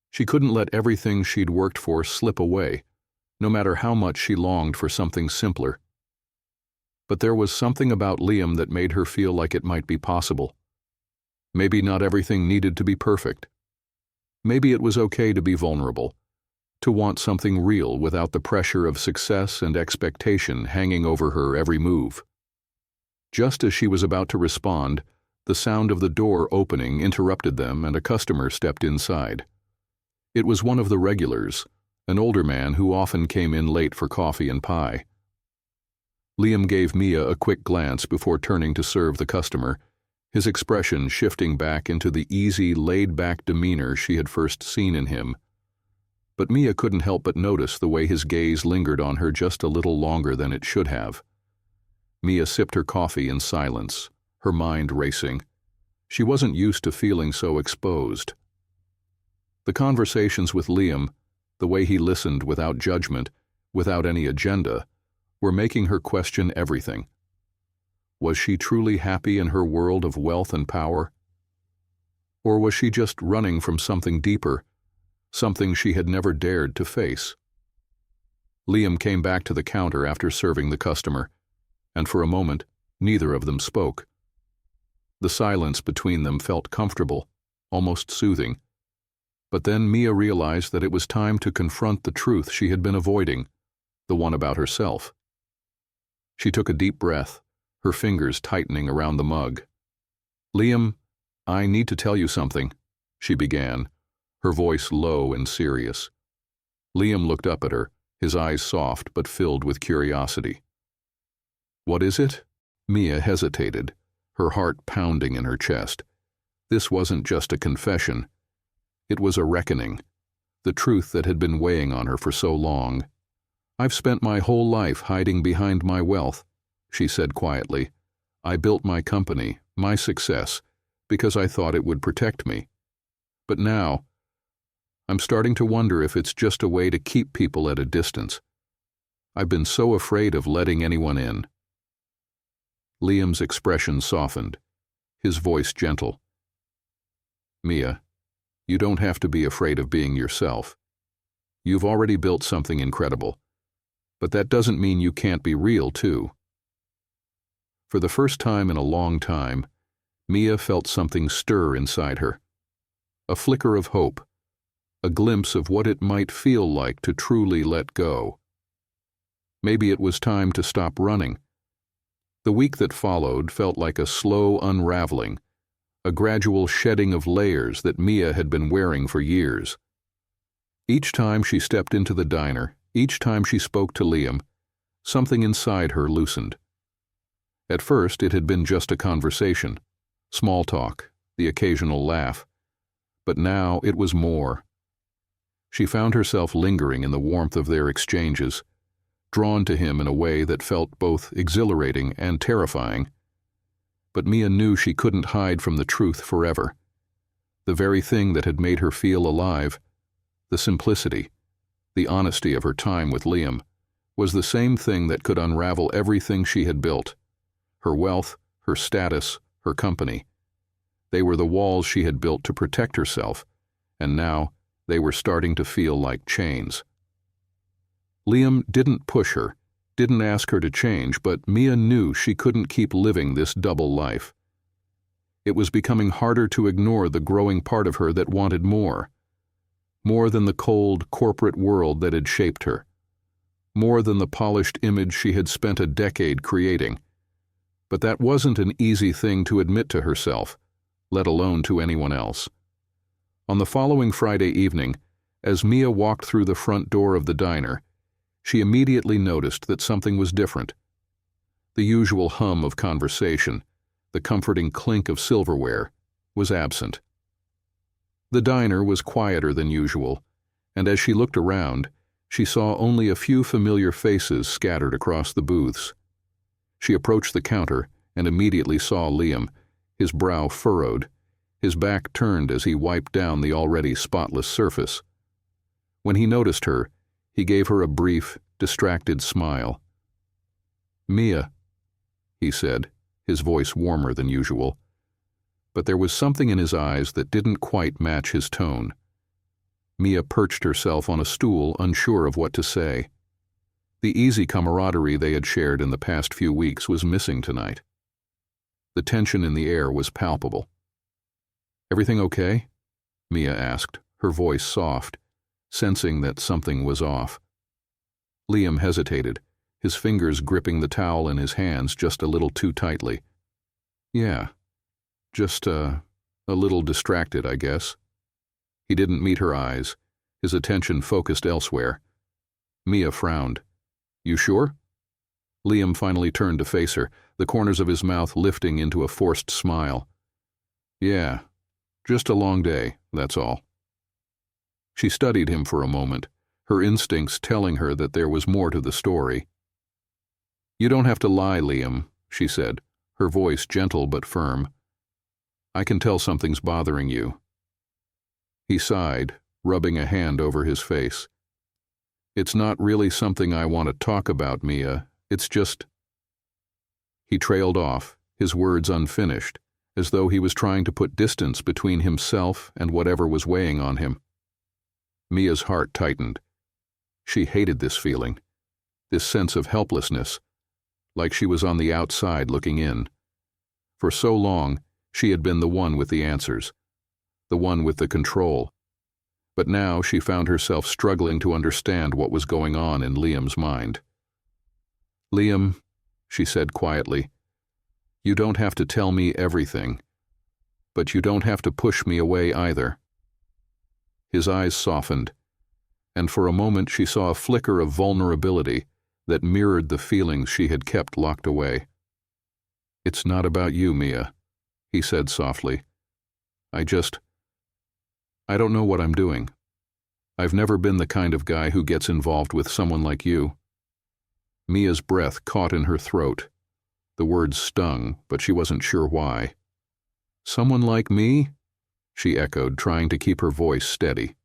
She couldn't let everything she'd worked for slip away, no matter how much she longed for something simpler. But there was something about Liam that made her feel like it might be possible. Maybe not everything needed to be perfect. Maybe it was okay to be vulnerable, to want something real without the pressure of success and expectation hanging over her every move. Just as she was about to respond, the sound of the door opening interrupted them and a customer stepped inside. It was one of the regulars, an older man who often came in late for coffee and pie. Liam gave Mia a quick glance before turning to serve the customer, his expression shifting back into the easy, laid-back demeanor she had first seen in him. But Mia couldn't help but notice the way his gaze lingered on her just a little longer than it should have. Mia sipped her coffee in silence, her mind racing. She wasn't used to feeling so exposed. The conversations with Liam, the way he listened without judgment, without any agenda, were making her question everything. Was she truly happy in her world of wealth and power? Or was she just running from something deeper, something she had never dared to face? Liam came back to the counter after serving the customer, and for a moment, neither of them spoke. The silence between them felt comfortable, almost soothing. But then Mia realized that it was time to confront the truth she had been avoiding, the one about herself. She took a deep breath, her fingers tightening around the mug. "Liam, I need to tell you something," she began, her voice low and serious. Liam looked up at her, his eyes soft but filled with curiosity. "What is it?" Mia hesitated, her heart pounding in her chest. This wasn't just a confession. It was a reckoning, the truth that had been weighing on her for so long. "I've spent my whole life hiding behind my wealth," she said quietly. "I built my company, my success, because I thought it would protect me. But now, I'm starting to wonder if it's just a way to keep people at a distance. I've been so afraid of letting anyone in." Liam's expression softened, his voice gentle. "Mia, you don't have to be afraid of being yourself. You've already built something incredible. But that doesn't mean you can't be real, too." For the first time in a long time, Mia felt something stir inside her. A flicker of hope, a glimpse of what it might feel like to truly let go. Maybe it was time to stop running. The week that followed felt like a slow unraveling, a gradual shedding of layers that Mia had been wearing for years. Each time she stepped into the diner, each time she spoke to Liam, something inside her loosened. At first, it had been just a conversation, small talk, the occasional laugh. But now it was more. She found herself lingering in the warmth of their exchanges, drawn to him in a way that felt both exhilarating and terrifying. But Mia knew she couldn't hide from the truth forever. The very thing that had made her feel alive, the simplicity, the honesty of her time with Liam, was the same thing that could unravel everything she had built. Her wealth, her status, her company. They were the walls she had built to protect herself, and now they were starting to feel like chains. Liam didn't push her, didn't ask her to change, but Mia knew she couldn't keep living this double life. It was becoming harder to ignore the growing part of her that wanted more. More than the cold, corporate world that had shaped her. More than the polished image she had spent a decade creating. But that wasn't an easy thing to admit to herself, let alone to anyone else. On the following Friday evening, as Mia walked through the front door of the diner, she immediately noticed that something was different. The usual hum of conversation, the comforting clink of silverware, was absent. The diner was quieter than usual, and as she looked around, she saw only a few familiar faces scattered across the booths. She approached the counter and immediately saw Liam, his brow furrowed, his back turned as he wiped down the already spotless surface. When he noticed her, he gave her a brief, distracted smile. "Mia," he said, his voice warmer than usual. But there was something in his eyes that didn't quite match his tone. Mia perched herself on a stool, unsure of what to say. The easy camaraderie they had shared in the past few weeks was missing tonight. The tension in the air was palpable. "Everything okay?" Mia asked, her voice soft, sensing that something was off. Liam hesitated, his fingers gripping the towel in his hands just a little too tightly. "Yeah, just a little distracted, I guess." He didn't meet her eyes, his attention focused elsewhere. Mia frowned. "You sure?" Liam finally turned to face her, the corners of his mouth lifting into a forced smile. Yeah, just a long day, that's all. She studied him for a moment, her instincts telling her that there was more to the story. You don't have to lie, Liam, she said, her voice gentle but firm. I can tell something's bothering you. He sighed, rubbing a hand over his face. It's not really something I want to talk about, Mia. It's just... He trailed off, his words unfinished, as though he was trying to put distance between himself and whatever was weighing on him. Mia's heart tightened. She hated this feeling, this sense of helplessness, like she was on the outside looking in. For so long, she had been the one with the answers, the one with the control. But now she found herself struggling to understand what was going on in Liam's mind. Liam, she said quietly, you don't have to tell me everything, but you don't have to push me away either. His eyes softened, and for a moment she saw a flicker of vulnerability that mirrored the feelings she had kept locked away. It's not about you, Mia, he said softly. I don't know what I'm doing. I've never been the kind of guy who gets involved with someone like you. Mia's breath caught in her throat. The words stung, but she wasn't sure why. Someone like me? She echoed, trying to keep her voice steady.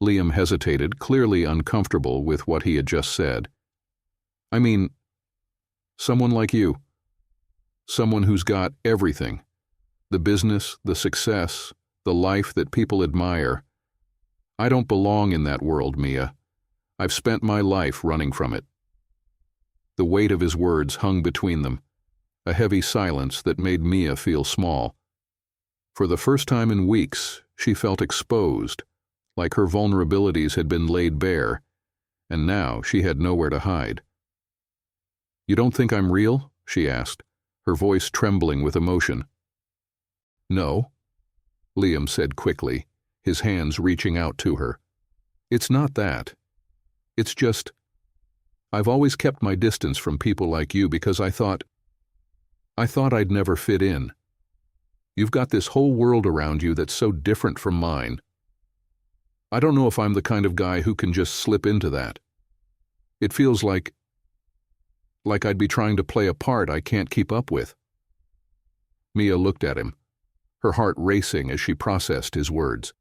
Liam hesitated, clearly uncomfortable with what he had just said. I mean, someone like you. Someone who's got everything. The business, the success, the life that people admire. I don't belong in that world, Mia. I've spent my life running from it. The weight of his words hung between them, a heavy silence that made Mia feel small. For the first time in weeks, she felt exposed, like her vulnerabilities had been laid bare, and now she had nowhere to hide. You don't think I'm real? She asked, her voice trembling with emotion. No, Liam said quickly, his hands reaching out to her. It's not that. It's just, I've always kept my distance from people like you because I thought I'd never fit in. You've got this whole world around you that's so different from mine. I don't know if I'm the kind of guy who can just slip into that. It feels like I'd be trying to play a part I can't keep up with. Mia looked at him, her heart racing as she processed his words.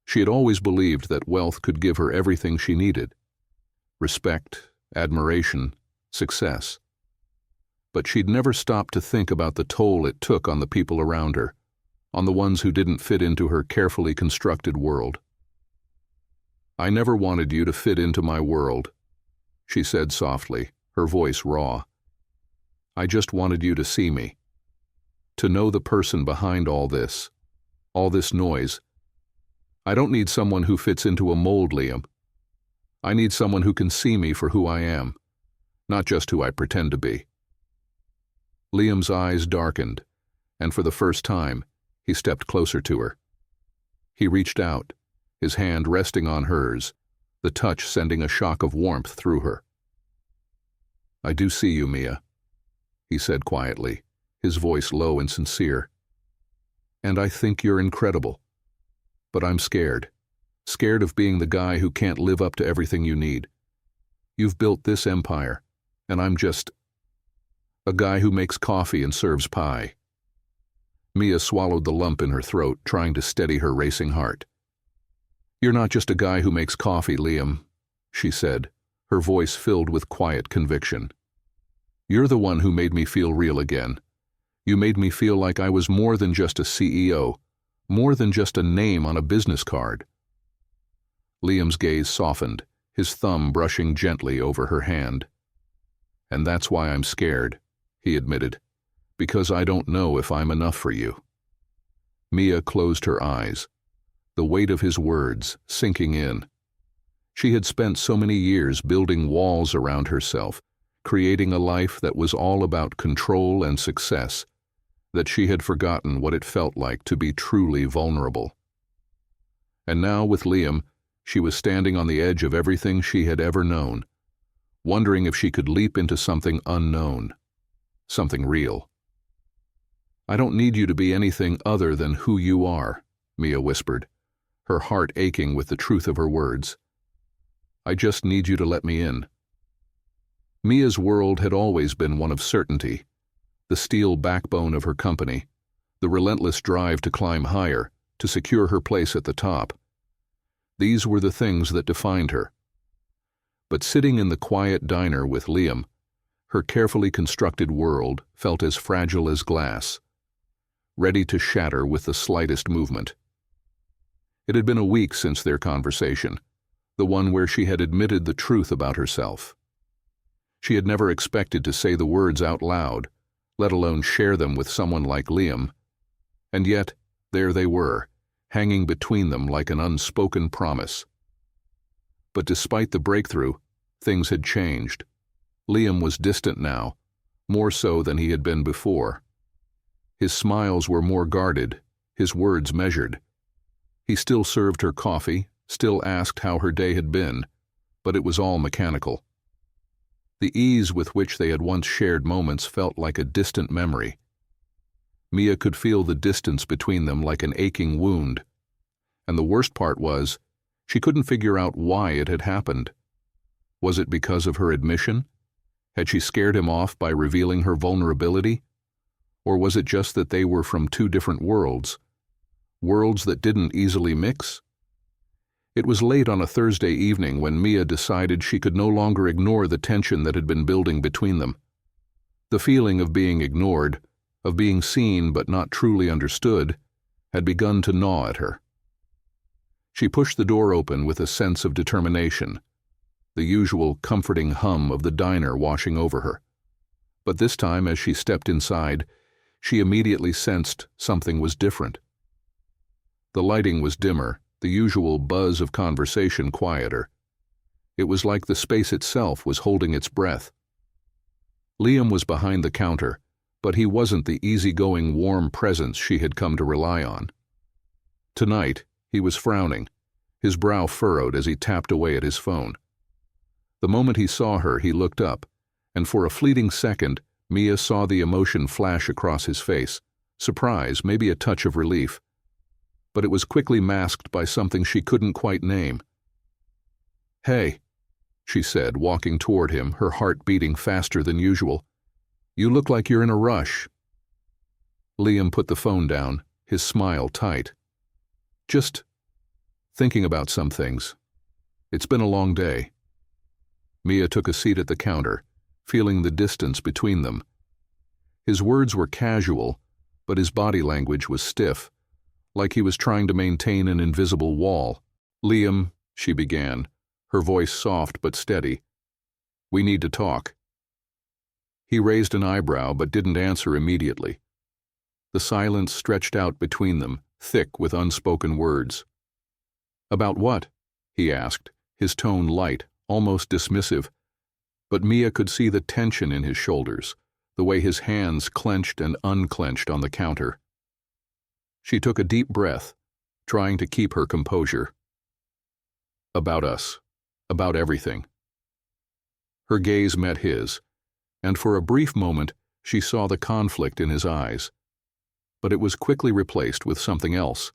She had always believed that wealth could give her everything she needed: respect, admiration, success. But she'd never stopped to think about the toll it took on the people around her, on the ones who didn't fit into her carefully constructed world. I never wanted you to fit into my world, she said softly, her voice raw. I just wanted you to see me, to know the person behind all this noise. I don't need someone who fits into a mold, Liam. I need someone who can see me for who I am, not just who I pretend to be. Liam's eyes darkened, and for the first time, he stepped closer to her. He reached out, his hand resting on hers, the touch sending a shock of warmth through her. I do see you, Mia, he said quietly, his voice low and sincere. And I think you're incredible. But I'm scared of being the guy who can't live up to everything you need. You've built this empire, and I'm just a guy who makes coffee and serves pie. Mia swallowed the lump in her throat, trying to steady her racing heart. You're not just a guy who makes coffee, Liam, she said, her voice filled with quiet conviction. You're the one who made me feel real again. You made me feel like I was more than just a CEO, more than just a name on a business card. Liam's gaze softened, his thumb brushing gently over her hand. And that's why I'm scared, he admitted, because I don't know if I'm enough for you. Mia closed her eyes, the weight of his words sinking in. She had spent so many years building walls around herself, creating a life that was all about control and success, that she had forgotten what it felt like to be truly vulnerable. And now with Liam, she was standing on the edge of everything she had ever known, wondering if she could leap into something unknown, something real. "I don't need you to be anything other than who you are," Mia whispered, her heart aching with the truth of her words. "I just need you to let me in." Mia's world had always been one of certainty, the steel backbone of her company, the relentless drive to climb higher, to secure her place at the top. These were the things that defined her. But sitting in the quiet diner with Liam, her carefully constructed world felt as fragile as glass, ready to shatter with the slightest movement. It had been a week since their conversation, the one where she had admitted the truth about herself. She had never expected to say the words out loud, let alone share them with someone like Liam. And yet, there they were, hanging between them like an unspoken promise. But despite the breakthrough, things had changed. Liam was distant now, more so than he had been before. His smiles were more guarded, his words measured. He still served her coffee, still asked how her day had been, but it was all mechanical. The ease with which they had once shared moments felt like a distant memory. Mia could feel the distance between them like an aching wound. And the worst part was, she couldn't figure out why it had happened. Was it because of her admission? Had she scared him off by revealing her vulnerability? Or was it just that they were from two different worlds? Worlds that didn't easily mix? It was late on a Thursday evening when Mia decided she could no longer ignore the tension that had been building between them. The feeling of being ignored, of being seen but not truly understood, had begun to gnaw at her. She pushed the door open with a sense of determination, the usual comforting hum of the diner washing over her. But this time, as she stepped inside, she immediately sensed something was different. The lighting was dimmer, the usual buzz of conversation quieter. It was like the space itself was holding its breath. Liam was behind the counter, but he wasn't the easygoing, warm presence she had come to rely on. Tonight, he was frowning, his brow furrowed as he tapped away at his phone. The moment he saw her, he looked up, and for a fleeting second, Mia saw the emotion flash across his face, surprise, maybe a touch of relief. But it was quickly masked by something she couldn't quite name. "Hey," she said, walking toward him, her heart beating faster than usual. "You look like you're in a rush." Liam put the phone down, his smile tight. "Just thinking about some things. It's been a long day." Mia took a seat at the counter, feeling the distance between them. His words were casual, but his body language was stiff, like he was trying to maintain an invisible wall. "Liam," she began, her voice soft but steady, "we need to talk." He raised an eyebrow but didn't answer immediately. The silence stretched out between them, thick with unspoken words. "About what?" he asked, his tone light, almost dismissive. But Mia could see the tension in his shoulders, the way his hands clenched and unclenched on the counter. She took a deep breath, trying to keep her composure. "About us. About everything." Her gaze met his, and for a brief moment she saw the conflict in his eyes. But it was quickly replaced with something else,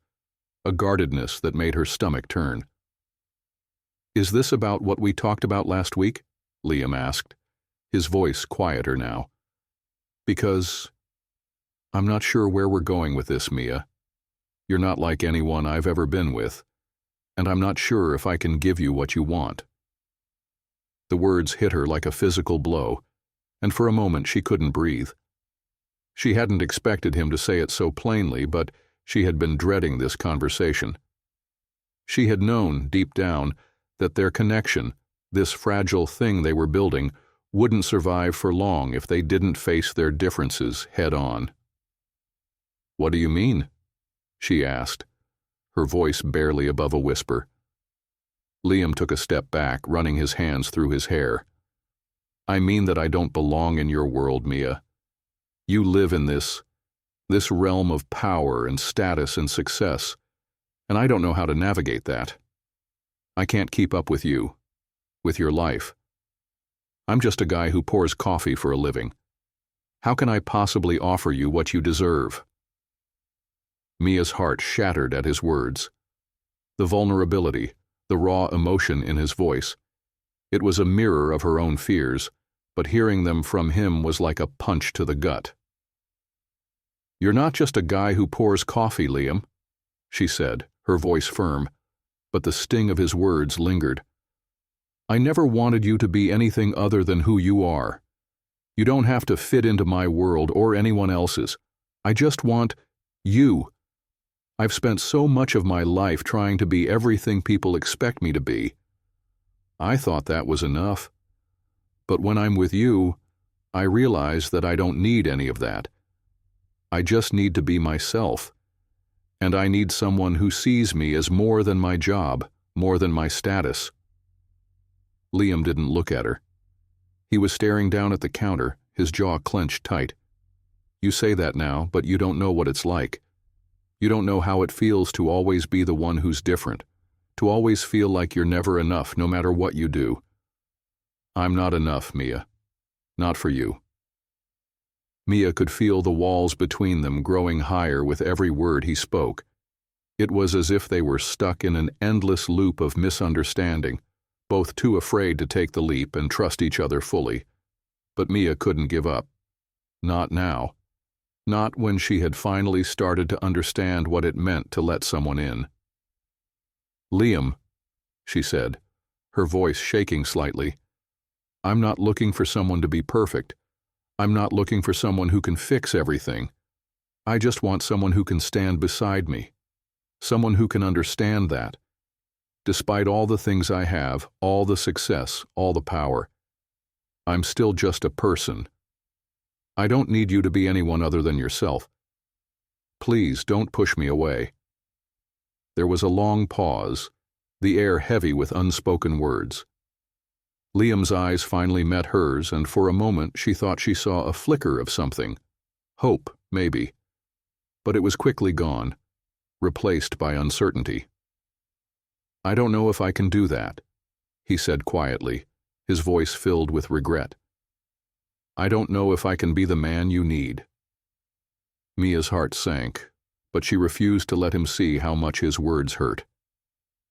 a guardedness that made her stomach turn. "Is this about what we talked about last week?" Liam asked, his voice quieter now. "Because I'm not sure where we're going with this, Mia. You're not like anyone I've ever been with, and I'm not sure if I can give you what you want." The words hit her like a physical blow, and for a moment she couldn't breathe. She hadn't expected him to say it so plainly, but she had been dreading this conversation. She had known, deep down, that their connection, this fragile thing they were building, wouldn't survive for long if they didn't face their differences head on. "What do you mean?" she asked, her voice barely above a whisper. Liam took a step back, running his hands through his hair. "I mean that I don't belong in your world, Mia. You live in this realm of power and status and success, and I don't know how to navigate that. I can't keep up with you, with your life. I'm just a guy who pours coffee for a living. How can I possibly offer you what you deserve?" Mia's heart shattered at his words. The vulnerability, the raw emotion in his voice. It was a mirror of her own fears, but hearing them from him was like a punch to the gut. "You're not just a guy who pours coffee, Liam," she said, her voice firm, but the sting of his words lingered. "I never wanted you to be anything other than who you are. You don't have to fit into my world or anyone else's. I just want you. I've spent so much of my life trying to be everything people expect me to be. I thought that was enough. But when I'm with you, I realize that I don't need any of that. I just need to be myself. And I need someone who sees me as more than my job, more than my status." Liam didn't look at her. He was staring down at the counter, his jaw clenched tight. "You say that now, but you don't know what it's like. You don't know how it feels to always be the one who's different, to always feel like you're never enough no matter what you do. I'm not enough, Mia. Not for you." Mia could feel the walls between them growing higher with every word he spoke. It was as if they were stuck in an endless loop of misunderstanding, both too afraid to take the leap and trust each other fully. But Mia couldn't give up. Not now. Not when she had finally started to understand what it meant to let someone in. "Liam," she said, her voice shaking slightly, "I'm not looking for someone to be perfect. I'm not looking for someone who can fix everything. I just want someone who can stand beside me. Someone who can understand that. Despite all the things I have, all the success, all the power, I'm still just a person. I don't need you to be anyone other than yourself. Please don't push me away." There was a long pause, the air heavy with unspoken words. Liam's eyes finally met hers, and for a moment she thought she saw a flicker of something. Hope, maybe. But it was quickly gone, replaced by uncertainty. "I don't know if I can do that," he said quietly, his voice filled with regret. "I don't know if I can be the man you need." Mia's heart sank, but she refused to let him see how much his words hurt.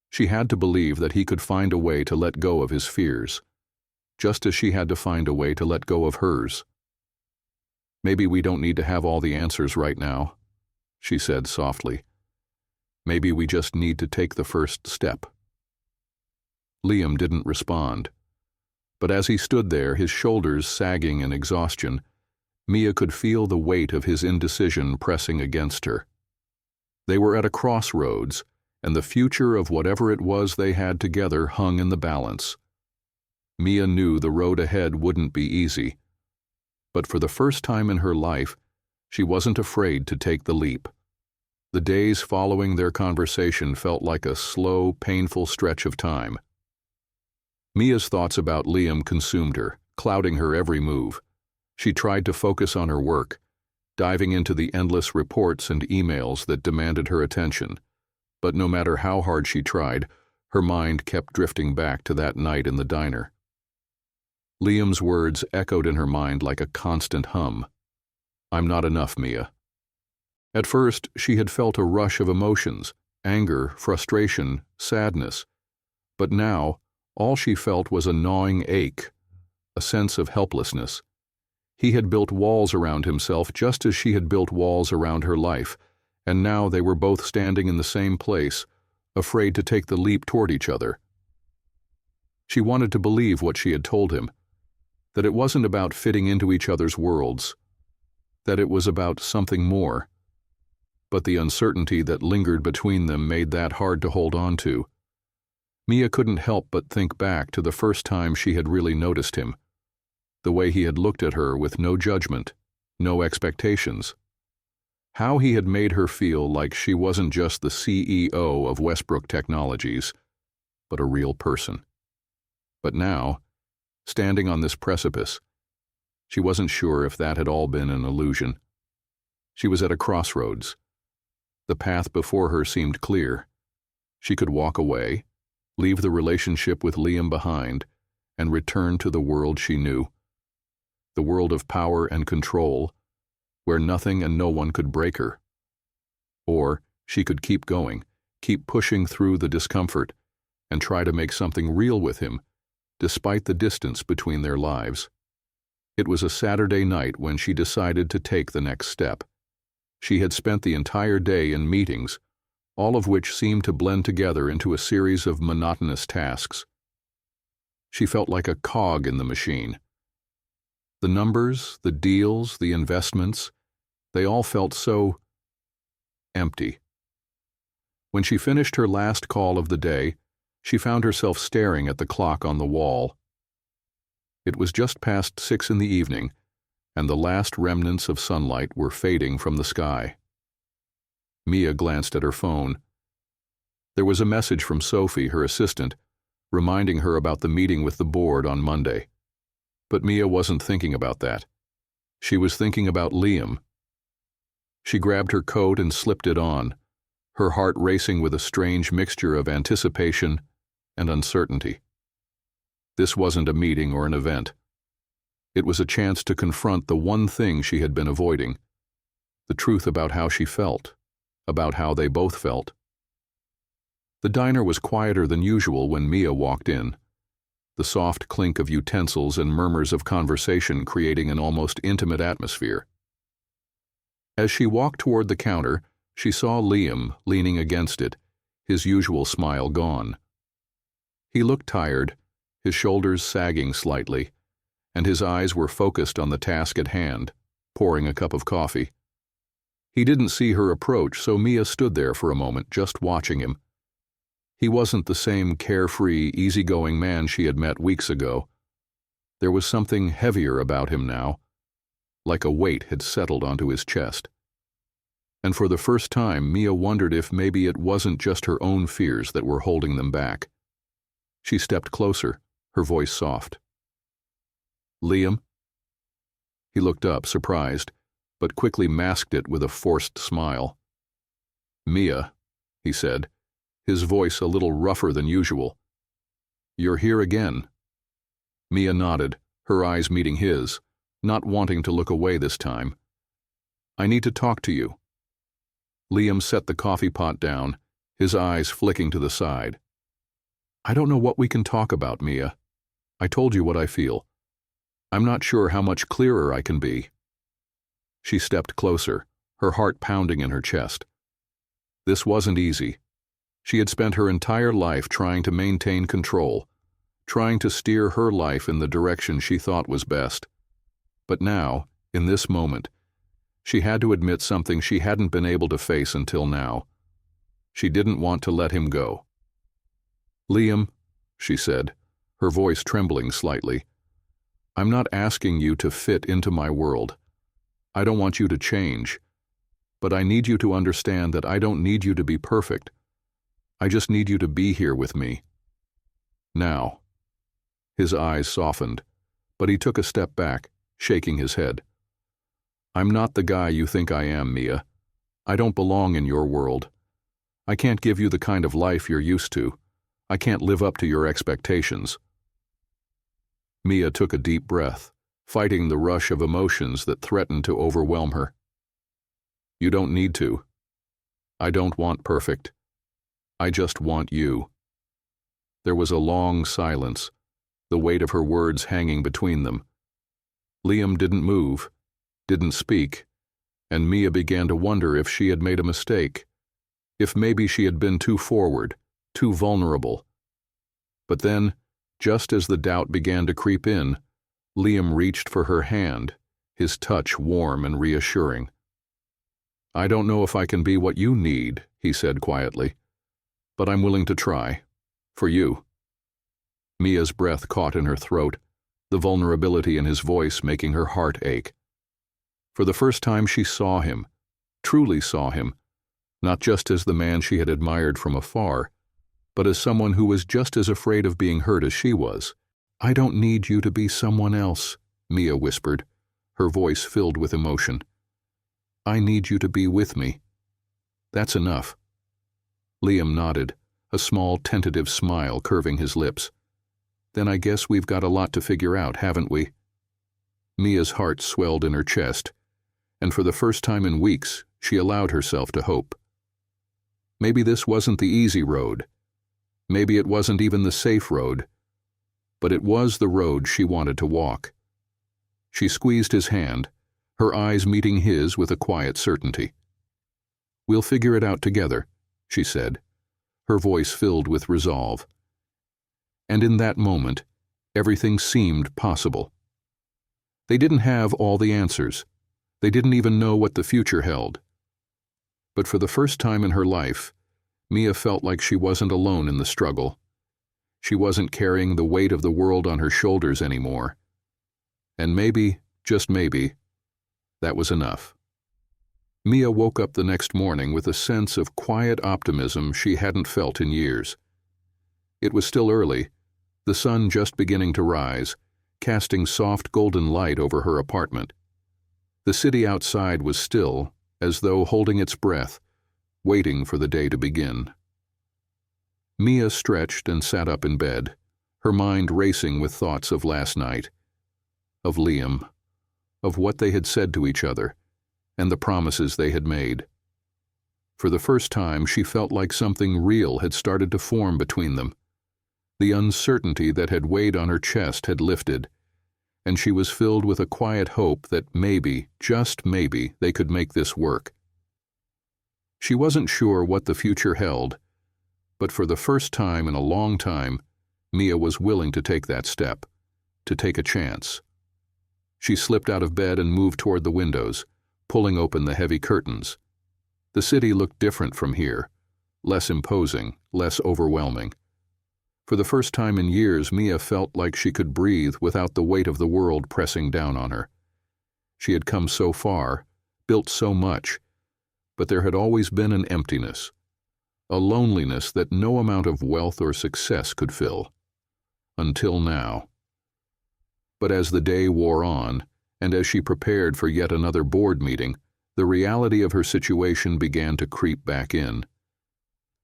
She had to believe that he could find a way to let go of his fears, just as she had to find a way to let go of hers. "Maybe we don't need to have all the answers right now," she said softly. "Maybe we just need to take the first step." Liam didn't respond. But as he stood there, his shoulders sagging in exhaustion, Mia could feel the weight of his indecision pressing against her. They were at a crossroads, and the future of whatever it was they had together hung in the balance. Mia knew the road ahead wouldn't be easy, but for the first time in her life, she wasn't afraid to take the leap. The days following their conversation felt like a slow, painful stretch of time. Mia's thoughts about Liam consumed her, clouding her every move. She tried to focus on her work, diving into the endless reports and emails that demanded her attention. But no matter how hard she tried, her mind kept drifting back to that night in the diner. Liam's words echoed in her mind like a constant hum. "I'm not enough, Mia." At first, she had felt a rush of emotions, anger, frustration, sadness. But now, all she felt was a gnawing ache, a sense of helplessness. He had built walls around himself just as she had built walls around her life, and now they were both standing in the same place, afraid to take the leap toward each other. She wanted to believe what she had told him, that it wasn't about fitting into each other's worlds, that it was about something more. But the uncertainty that lingered between them made that hard to hold on to. Mia couldn't help but think back to the first time she had really noticed him, the way he had looked at her with no judgment, no expectations. How he had made her feel like she wasn't just the CEO of Westbrook Technologies, but a real person. But now, standing on this precipice, she wasn't sure if that had all been an illusion. She was at a crossroads. The path before her seemed clear. She could walk away, leave the relationship with Liam behind, and return to the world she knew. The world of power and control, where nothing and no one could break her. Or she could keep going, keep pushing through the discomfort, and try to make something real with him, despite the distance between their lives. It was a Saturday night when she decided to take the next step. She had spent the entire day in meetings, all of which seemed to blend together into a series of monotonous tasks. She felt like a cog in the machine. The numbers, the deals, the investments, they all felt so empty. When she finished her last call of the day, she found herself staring at the clock on the wall. It was just past 6 in the evening, and the last remnants of sunlight were fading from the sky. Mia glanced at her phone. There was a message from Sophie, her assistant, reminding her about the meeting with the board on Monday. But Mia wasn't thinking about that. She was thinking about Liam. She grabbed her coat and slipped it on, her heart racing with a strange mixture of anticipation and uncertainty. This wasn't a meeting or an event. It was a chance to confront the one thing she had been avoiding, the truth about how she felt, about how they both felt. The diner was quieter than usual when Mia walked in, the soft clink of utensils and murmurs of conversation creating an almost intimate atmosphere. As she walked toward the counter, she saw Liam leaning against it, his usual smile gone. He looked tired, his shoulders sagging slightly, and his eyes were focused on the task at hand, pouring a cup of coffee. He didn't see her approach, so Mia stood there for a moment, just watching him. He wasn't the same carefree, easygoing man she had met weeks ago. There was something heavier about him now, like a weight had settled onto his chest. And for the first time, Mia wondered if maybe it wasn't just her own fears that were holding them back. She stepped closer, her voice soft. "Liam?" He looked up, surprised, but quickly masked it with a forced smile. "Mia," he said, his voice a little rougher than usual. "You're here again." Mia nodded, her eyes meeting his, not wanting to look away this time. "I need to talk to you." Liam set the coffee pot down, his eyes flicking to the side. "I don't know what we can talk about, Mia. I told you what I feel. I'm not sure how much clearer I can be." She stepped closer, her heart pounding in her chest. This wasn't easy. She had spent her entire life trying to maintain control, trying to steer her life in the direction she thought was best. But now, in this moment, she had to admit something she hadn't been able to face until now. She didn't want to let him go. "Liam," she said, her voice trembling slightly, "I'm not asking you to fit into my world. I don't want you to change. But I need you to understand that I don't need you to be perfect. I just need you to be here with me. Now." His eyes softened, but he took a step back, shaking his head. "I'm not the guy you think I am, Mia. I don't belong in your world. I can't give you the kind of life you're used to. I can't live up to your expectations." Mia took a deep breath, fighting the rush of emotions that threatened to overwhelm her. "You don't need to. I don't want perfect. I just want you." There was a long silence, the weight of her words hanging between them. Liam didn't move, didn't speak, and Mia began to wonder if she had made a mistake, if maybe she had been too forward, too vulnerable. But then, just as the doubt began to creep in, Liam reached for her hand, his touch warm and reassuring. "I don't know if I can be what you need," he said quietly, "but I'm willing to try. For you." Mia's breath caught in her throat, the vulnerability in his voice making her heart ache. For the first time she saw him, truly saw him, not just as the man she had admired from afar, but as someone who was just as afraid of being hurt as she was. "I don't need you to be someone else," Mia whispered, her voice filled with emotion. "I need you to be with me. That's enough." Liam nodded, a small tentative smile curving his lips. Then I guess we've got a lot to figure out, haven't we? Mia's heart swelled in her chest, and for the first time in weeks, she allowed herself to hope. Maybe this wasn't the easy road. Maybe it wasn't even the safe road. But it was the road she wanted to walk. She squeezed his hand, her eyes meeting his with a quiet certainty. "We'll figure it out together," she said, her voice filled with resolve. And in that moment, everything seemed possible. They didn't have all the answers. They didn't even know what the future held. But for the first time in her life, Mia felt like she wasn't alone in the struggle. She wasn't carrying the weight of the world on her shoulders anymore. And maybe, just maybe, that was enough. Mia woke up the next morning with a sense of quiet optimism she hadn't felt in years. It was still early, the sun just beginning to rise, casting soft golden light over her apartment. The city outside was still, as though holding its breath, waiting for the day to begin. Mia stretched and sat up in bed, her mind racing with thoughts of last night, of Liam, of what they had said to each other, and the promises they had made. For the first time, she felt like something real had started to form between them. The uncertainty that had weighed on her chest had lifted, and she was filled with a quiet hope that maybe, just maybe, they could make this work. She wasn't sure what the future held, but for the first time in a long time, Mia was willing to take that step, to take a chance. She slipped out of bed and moved toward the windows, pulling open the heavy curtains. The city looked different from here, less imposing, less overwhelming. For the first time in years, Mia felt like she could breathe without the weight of the world pressing down on her. She had come so far, built so much, but there had always been an emptiness, a loneliness that no amount of wealth or success could fill. Until now. But as the day wore on, and as she prepared for yet another board meeting, the reality of her situation began to creep back in.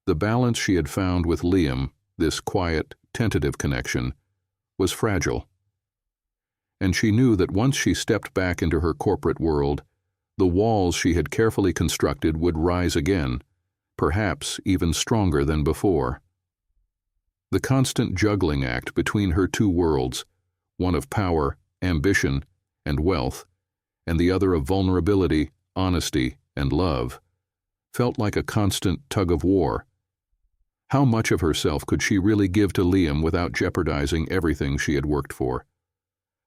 The balance she had found with Liam, this quiet, tentative connection, was fragile. And she knew that once she stepped back into her corporate world, the walls she had carefully constructed would rise again, perhaps even stronger than before. The constant juggling act between her two worlds, one of power, ambition, and wealth, and the other of vulnerability, honesty, and love, felt like a constant tug-of-war. How much of herself could she really give to Liam without jeopardizing everything she had worked for?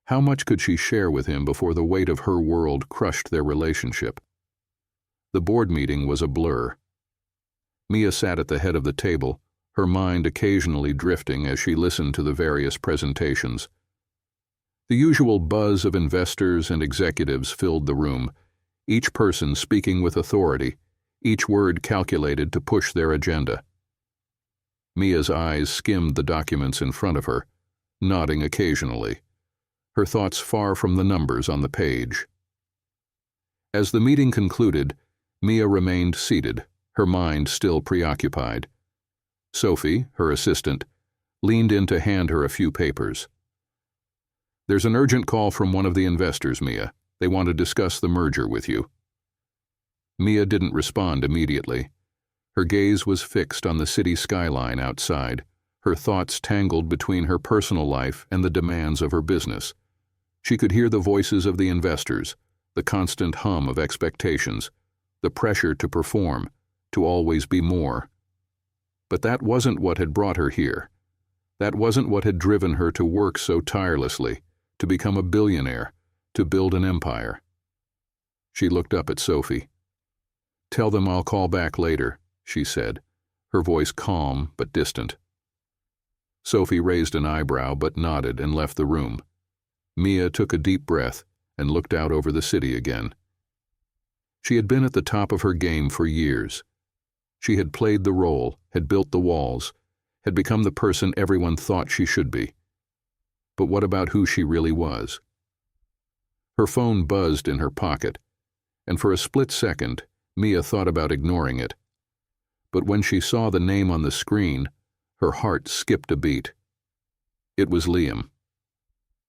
How much could she share with him before the weight of her world crushed their relationship? The board meeting was a blur. Mia sat at the head of the table, her mind occasionally drifting as she listened to the various presentations. The usual buzz of investors and executives filled the room, each person speaking with authority, each word calculated to push their agenda. Mia's eyes skimmed the documents in front of her, nodding occasionally, her thoughts far from the numbers on the page. As the meeting concluded, Mia remained seated, her mind still preoccupied. Sophie, her assistant, leaned in to hand her a few papers. "There's an urgent call from one of the investors, Mia. They want to discuss the merger with you." Mia didn't respond immediately. Her gaze was fixed on the city skyline outside, her thoughts tangled between her personal life and the demands of her business. She could hear the voices of the investors, the constant hum of expectations, the pressure to perform, to always be more. But that wasn't what had brought her here. That wasn't what had driven her to work so tirelessly, to become a billionaire, to build an empire. She looked up at Sophie. "Tell them I'll call back later," she said, her voice calm but distant. Sophie raised an eyebrow but nodded and left the room. Mia took a deep breath and looked out over the city again. She had been at the top of her game for years. She had played the role, had built the walls, had become the person everyone thought she should be. But what about who she really was? Her phone buzzed in her pocket, and for a split second, Mia thought about ignoring it. But when she saw the name on the screen, her heart skipped a beat. It was Liam.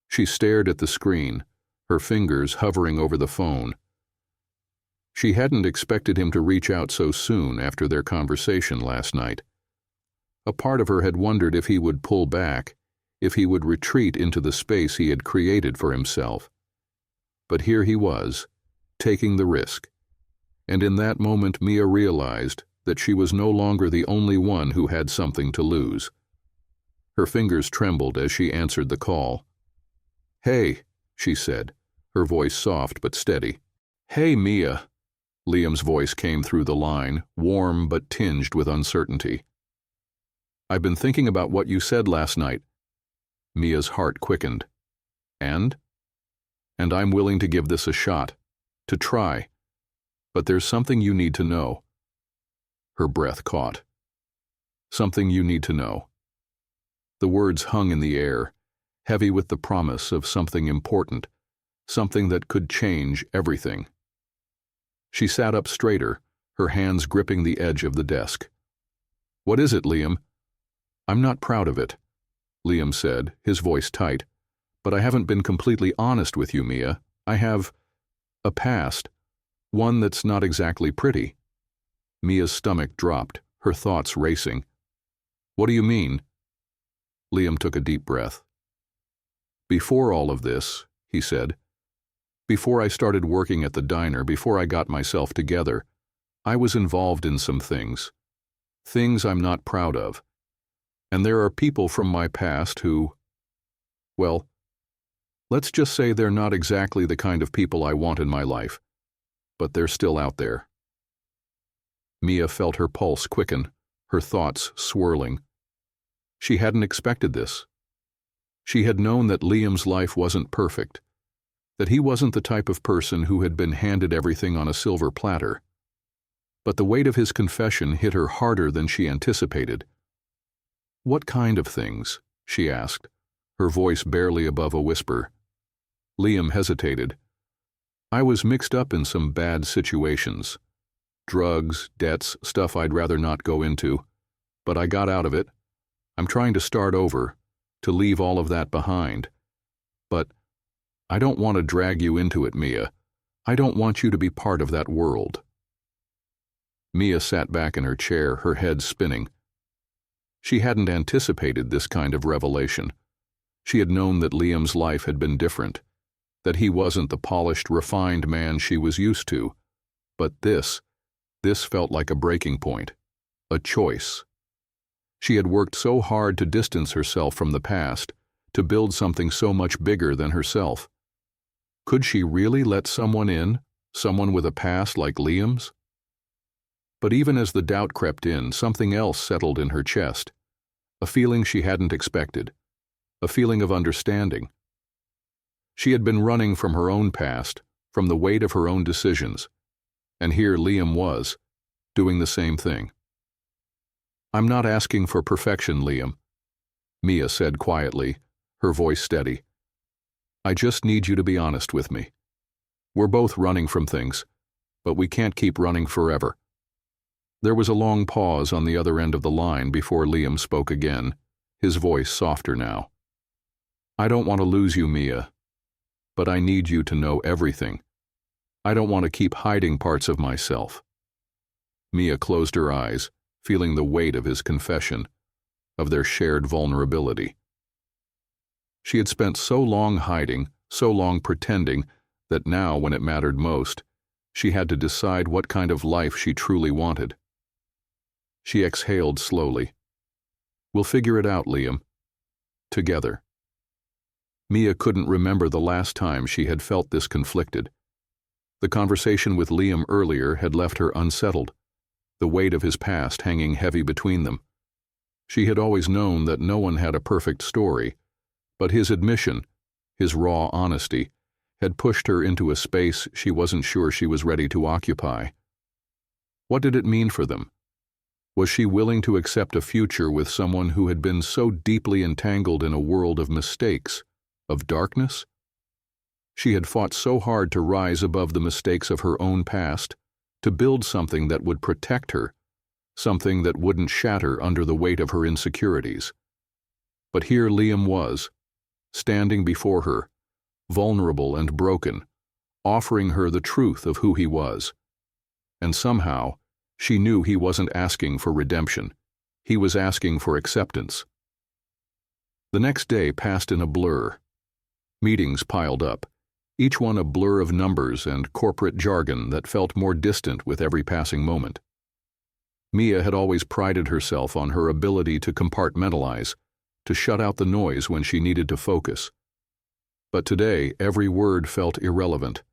She stared at the screen, her fingers hovering over the phone. She hadn't expected him to reach out so soon after their conversation last night. A part of her had wondered if he would pull back, if he would retreat into the space he had created for himself. But here he was, taking the risk. And in that moment Mia realized that she was no longer the only one who had something to lose. Her fingers trembled as she answered the call. "Hey," she said, her voice soft but steady. "Hey, Mia." Liam's voice came through the line, warm but tinged with uncertainty. "I've been thinking about what you said last night." Mia's heart quickened. "And? And I'm willing to give this a shot, to try. But there's something you need to know." Her breath caught. "Something you need to know." The words hung in the air, heavy with the promise of something important, something that could change everything. She sat up straighter, her hands gripping the edge of the desk. "What is it, Liam?" "I'm not proud of it," Liam said, his voice tight. "But I haven't been completely honest with you, Mia. I have a past, one that's not exactly pretty." Mia's stomach dropped, her thoughts racing. "What do you mean?" Liam took a deep breath. "Before all of this," he said, "before I started working at the diner, before I got myself together, I was involved in some things I'm not proud of. And there are people from my past who, well, let's just say they're not exactly the kind of people I want in my life, but they're still out there." Mia felt her pulse quicken, her thoughts swirling. She hadn't expected this. She had known that Liam's life wasn't perfect, that he wasn't the type of person who had been handed everything on a silver platter. But the weight of his confession hit her harder than she anticipated. "What kind of things?" she asked, her voice barely above a whisper. Liam hesitated. "I was mixed up in some bad situations. Drugs, debts, stuff I'd rather not go into. But I got out of it. I'm trying to start over, to leave all of that behind. But I don't want to drag you into it, Mia. I don't want you to be part of that world." Mia sat back in her chair, her head spinning. She hadn't anticipated this kind of revelation. She had known that Liam's life had been different, that he wasn't the polished, refined man she was used to. But this felt like a breaking point, a choice. She had worked so hard to distance herself from the past, to build something so much bigger than herself. Could she really let someone in, someone with a past like Liam's? But even as the doubt crept in, something else settled in her chest, a feeling she hadn't expected, a feeling of understanding. She had been running from her own past, from the weight of her own decisions, and here Liam was, doing the same thing. "I'm not asking for perfection, Liam," Mia said quietly, her voice steady. "I just need you to be honest with me. We're both running from things, but we can't keep running forever." There was a long pause on the other end of the line before Liam spoke again, his voice softer now. "I don't want to lose you, Mia, but I need you to know everything. I don't want to keep hiding parts of myself." Mia closed her eyes, feeling the weight of his confession, of their shared vulnerability. She had spent so long hiding, so long pretending, that now, when it mattered most, she had to decide what kind of life she truly wanted. She exhaled slowly. "We'll figure it out, Liam. Together." Mia couldn't remember the last time she had felt this conflicted. The conversation with Liam earlier had left her unsettled, the weight of his past hanging heavy between them. She had always known that no one had a perfect story, but his admission, his raw honesty, had pushed her into a space she wasn't sure she was ready to occupy. What did it mean for them? Was she willing to accept a future with someone who had been so deeply entangled in a world of mistakes, of darkness? She had fought so hard to rise above the mistakes of her own past, to build something that would protect her, something that wouldn't shatter under the weight of her insecurities. But here Liam was, standing before her, vulnerable and broken, offering her the truth of who he was. And somehow, she knew he wasn't asking for redemption. He was asking for acceptance. The next day passed in a blur. Meetings piled up, each one a blur of numbers and corporate jargon that felt more distant with every passing moment. Mia had always prided herself on her ability to compartmentalize, to shut out the noise when she needed to focus. But today, every word felt irrelevant.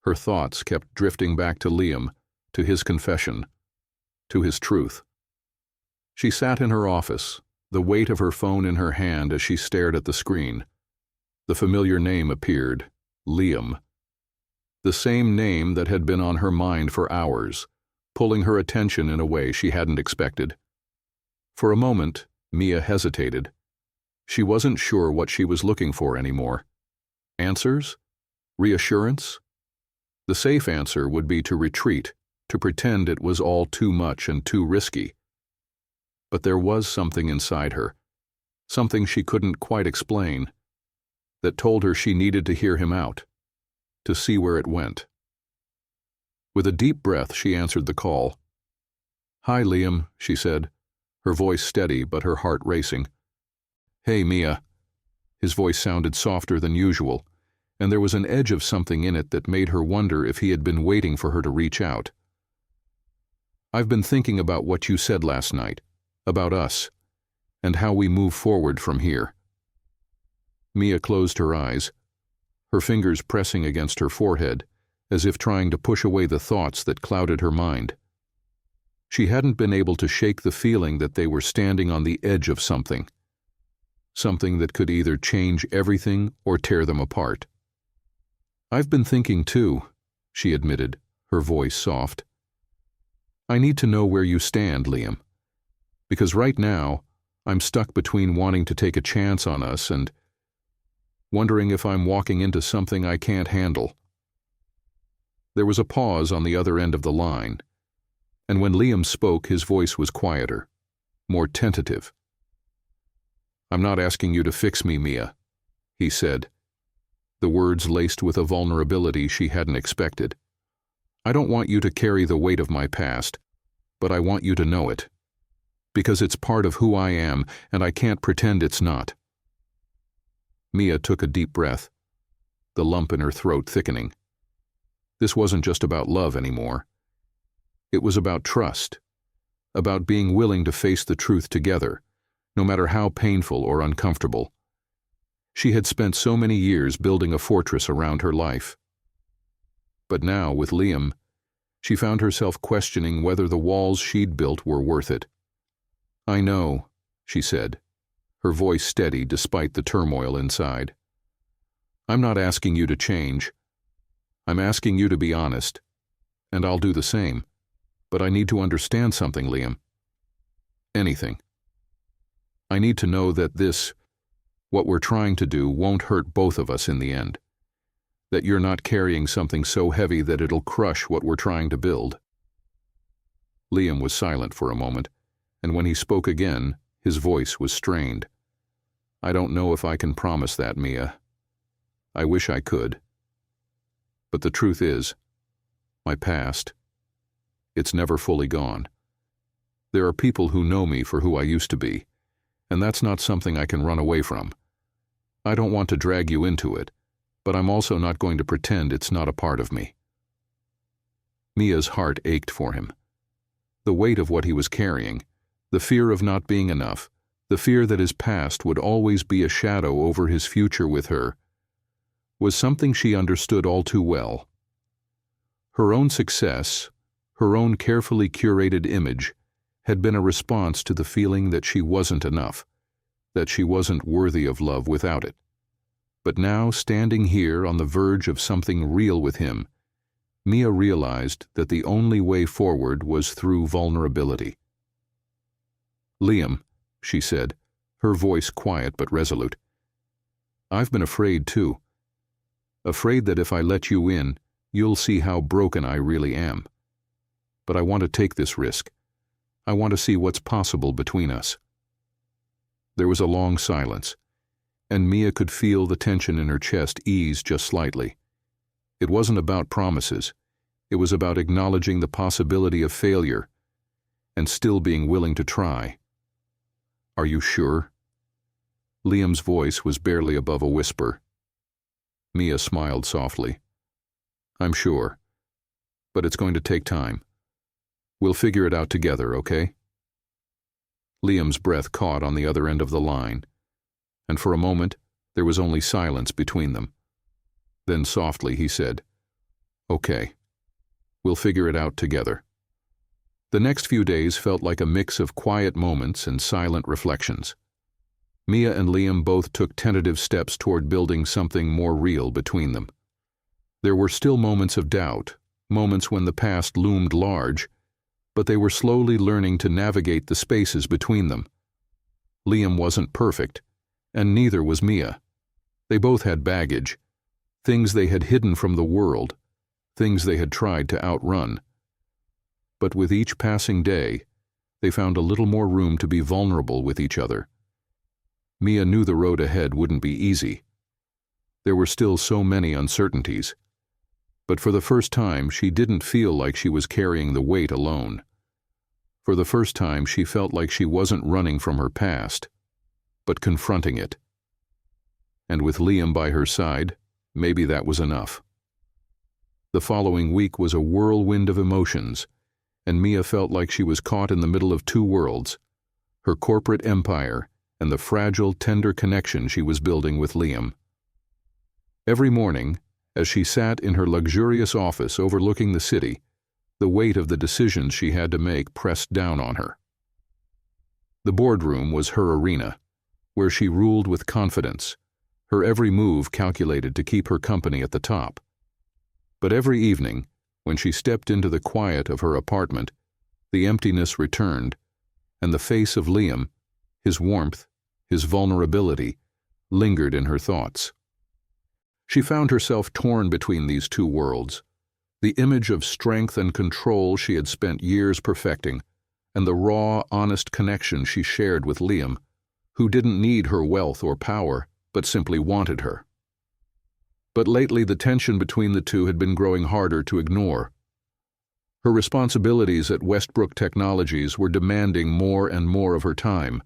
Her thoughts kept drifting back to Liam, to his confession, to his truth. She sat in her office, the weight of her phone in her hand as she stared at the screen. The familiar name appeared, Liam. The same name that had been on her mind for hours, pulling her attention in a way she hadn't expected. For a moment, Mia hesitated. She wasn't sure what she was looking for anymore. Answers? Reassurance? The safe answer would be to retreat, to pretend it was all too much and too risky. But there was something inside her, something she couldn't quite explain, that told her she needed to hear him out, to see where it went. With a deep breath, she answered the call. "Hi, Liam," she said, her voice steady but her heart racing. "Hey, Mia." His voice sounded softer than usual, and there was an edge of something in it that made her wonder if he had been waiting for her to reach out. "I've been thinking about what you said last night, about us, and how we move forward from here." Mia closed her eyes, her fingers pressing against her forehead, as if trying to push away the thoughts that clouded her mind. She hadn't been able to shake the feeling that they were standing on the edge of something that could either change everything or tear them apart. "I've been thinking too," she admitted, her voice soft. "I need to know where you stand, Liam. Because right now, I'm stuck between wanting to take a chance on us and wondering if I'm walking into something I can't handle." There was a pause on the other end of the line, and when Liam spoke, his voice was quieter, more tentative. "I'm not asking you to fix me, Mia," he said, the words laced with a vulnerability she hadn't expected. "I don't want you to carry the weight of my past, but I want you to know it. Because it's part of who I am, and I can't pretend it's not." Mia took a deep breath, the lump in her throat thickening. This wasn't just about love anymore. It was about trust, about being willing to face the truth together, no matter how painful or uncomfortable. She had spent so many years building a fortress around her life. But now, with Liam, she found herself questioning whether the walls she'd built were worth it. "I know," she said, her voice steady despite the turmoil inside. "I'm not asking you to change. I'm asking you to be honest, and I'll do the same. But I need to understand something, Liam. Anything. I need to know that what we're trying to do, won't hurt both of us in the end. That you're not carrying something so heavy that it'll crush what we're trying to build." Liam was silent for a moment, and when he spoke again, his voice was strained. "I don't know if I can promise that, Mia. I wish I could. But the truth is, my past, it's never fully gone. There are people who know me for who I used to be, and that's not something I can run away from. I don't want to drag you into it, but I'm also not going to pretend it's not a part of me." Mia's heart ached for him. The weight of what he was carrying, the fear of not being enough, the fear that his past would always be a shadow over his future with her, was something she understood all too well. Her own success, her own carefully curated image, had been a response to the feeling that she wasn't enough, that she wasn't worthy of love without it. But now, standing here on the verge of something real with him, Mia realized that the only way forward was through vulnerability. "Liam," she said, her voice quiet but resolute, "I've been afraid too. Afraid that if I let you in, you'll see how broken I really am. But I want to take this risk. I want to see what's possible between us." There was a long silence, and Mia could feel the tension in her chest ease just slightly. It wasn't about promises. It was about acknowledging the possibility of failure and still being willing to try. "Are you sure?" Liam's voice was barely above a whisper. Mia smiled softly. "I'm sure, but it's going to take time. We'll figure it out together, okay?" Liam's breath caught on the other end of the line, and for a moment there was only silence between them. Then softly he said, "Okay, we'll figure it out together." The next few days felt like a mix of quiet moments and silent reflections. Mia and Liam both took tentative steps toward building something more real between them. There were still moments of doubt, moments when the past loomed large, but they were slowly learning to navigate the spaces between them. Liam wasn't perfect, and neither was Mia. They both had baggage, things they had hidden from the world, things they had tried to outrun. But with each passing day, they found a little more room to be vulnerable with each other. Mia knew the road ahead wouldn't be easy. There were still so many uncertainties. But for the first time, she didn't feel like she was carrying the weight alone. For the first time, she felt like she wasn't running from her past, but confronting it. And with Liam by her side, maybe that was enough. The following week was a whirlwind of emotions, and Mia felt like she was caught in the middle of two worlds, her corporate empire and the fragile, tender connection she was building with Liam. Every morning, as she sat in her luxurious office overlooking the city, the weight of the decisions she had to make pressed down on her. The boardroom was her arena, where she ruled with confidence, her every move calculated to keep her company at the top. But every evening, when she stepped into the quiet of her apartment, the emptiness returned, and the face of Liam, his warmth, his vulnerability, lingered in her thoughts. She found herself torn between these two worlds, the image of strength and control she had spent years perfecting, and the raw, honest connection she shared with Liam, who didn't need her wealth or power, but simply wanted her. But lately the tension between the two had been growing harder to ignore. Her responsibilities at Westbrook Technologies were demanding more and more of her time,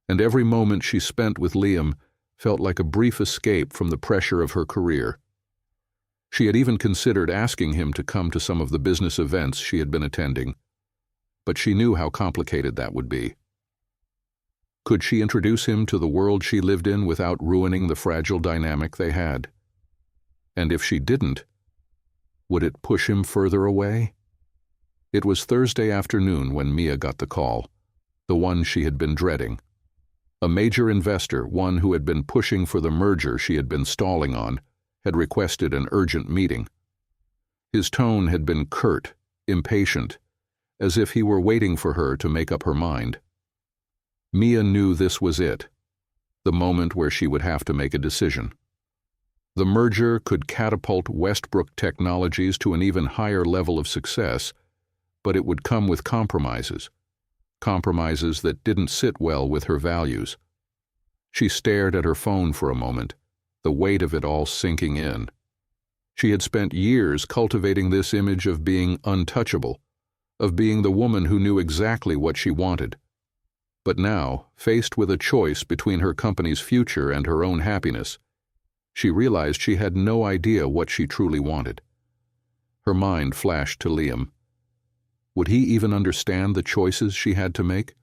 and every moment she spent with Liam felt like a brief escape from the pressure of her career. She had even considered asking him to come to some of the business events she had been attending, but she knew how complicated that would be. Could she introduce him to the world she lived in without ruining the fragile dynamic they had? And if she didn't, would it push him further away? It was Thursday afternoon when Mia got the call, the one she had been dreading. A major investor, one who had been pushing for the merger she had been stalling on, had requested an urgent meeting. His tone had been curt, impatient, as if he were waiting for her to make up her mind. Mia knew this was it, the moment where she would have to make a decision. The merger could catapult Westbrook Technologies to an even higher level of success, but it would come with compromises that didn't sit well with her values. She stared at her phone for a moment, the weight of it all sinking in. She had spent years cultivating this image of being untouchable, of being the woman who knew exactly what she wanted. But now, faced with a choice between her company's future and her own happiness, she realized she had no idea what she truly wanted. Her mind flashed to Liam. Would he even understand the choices she had to make?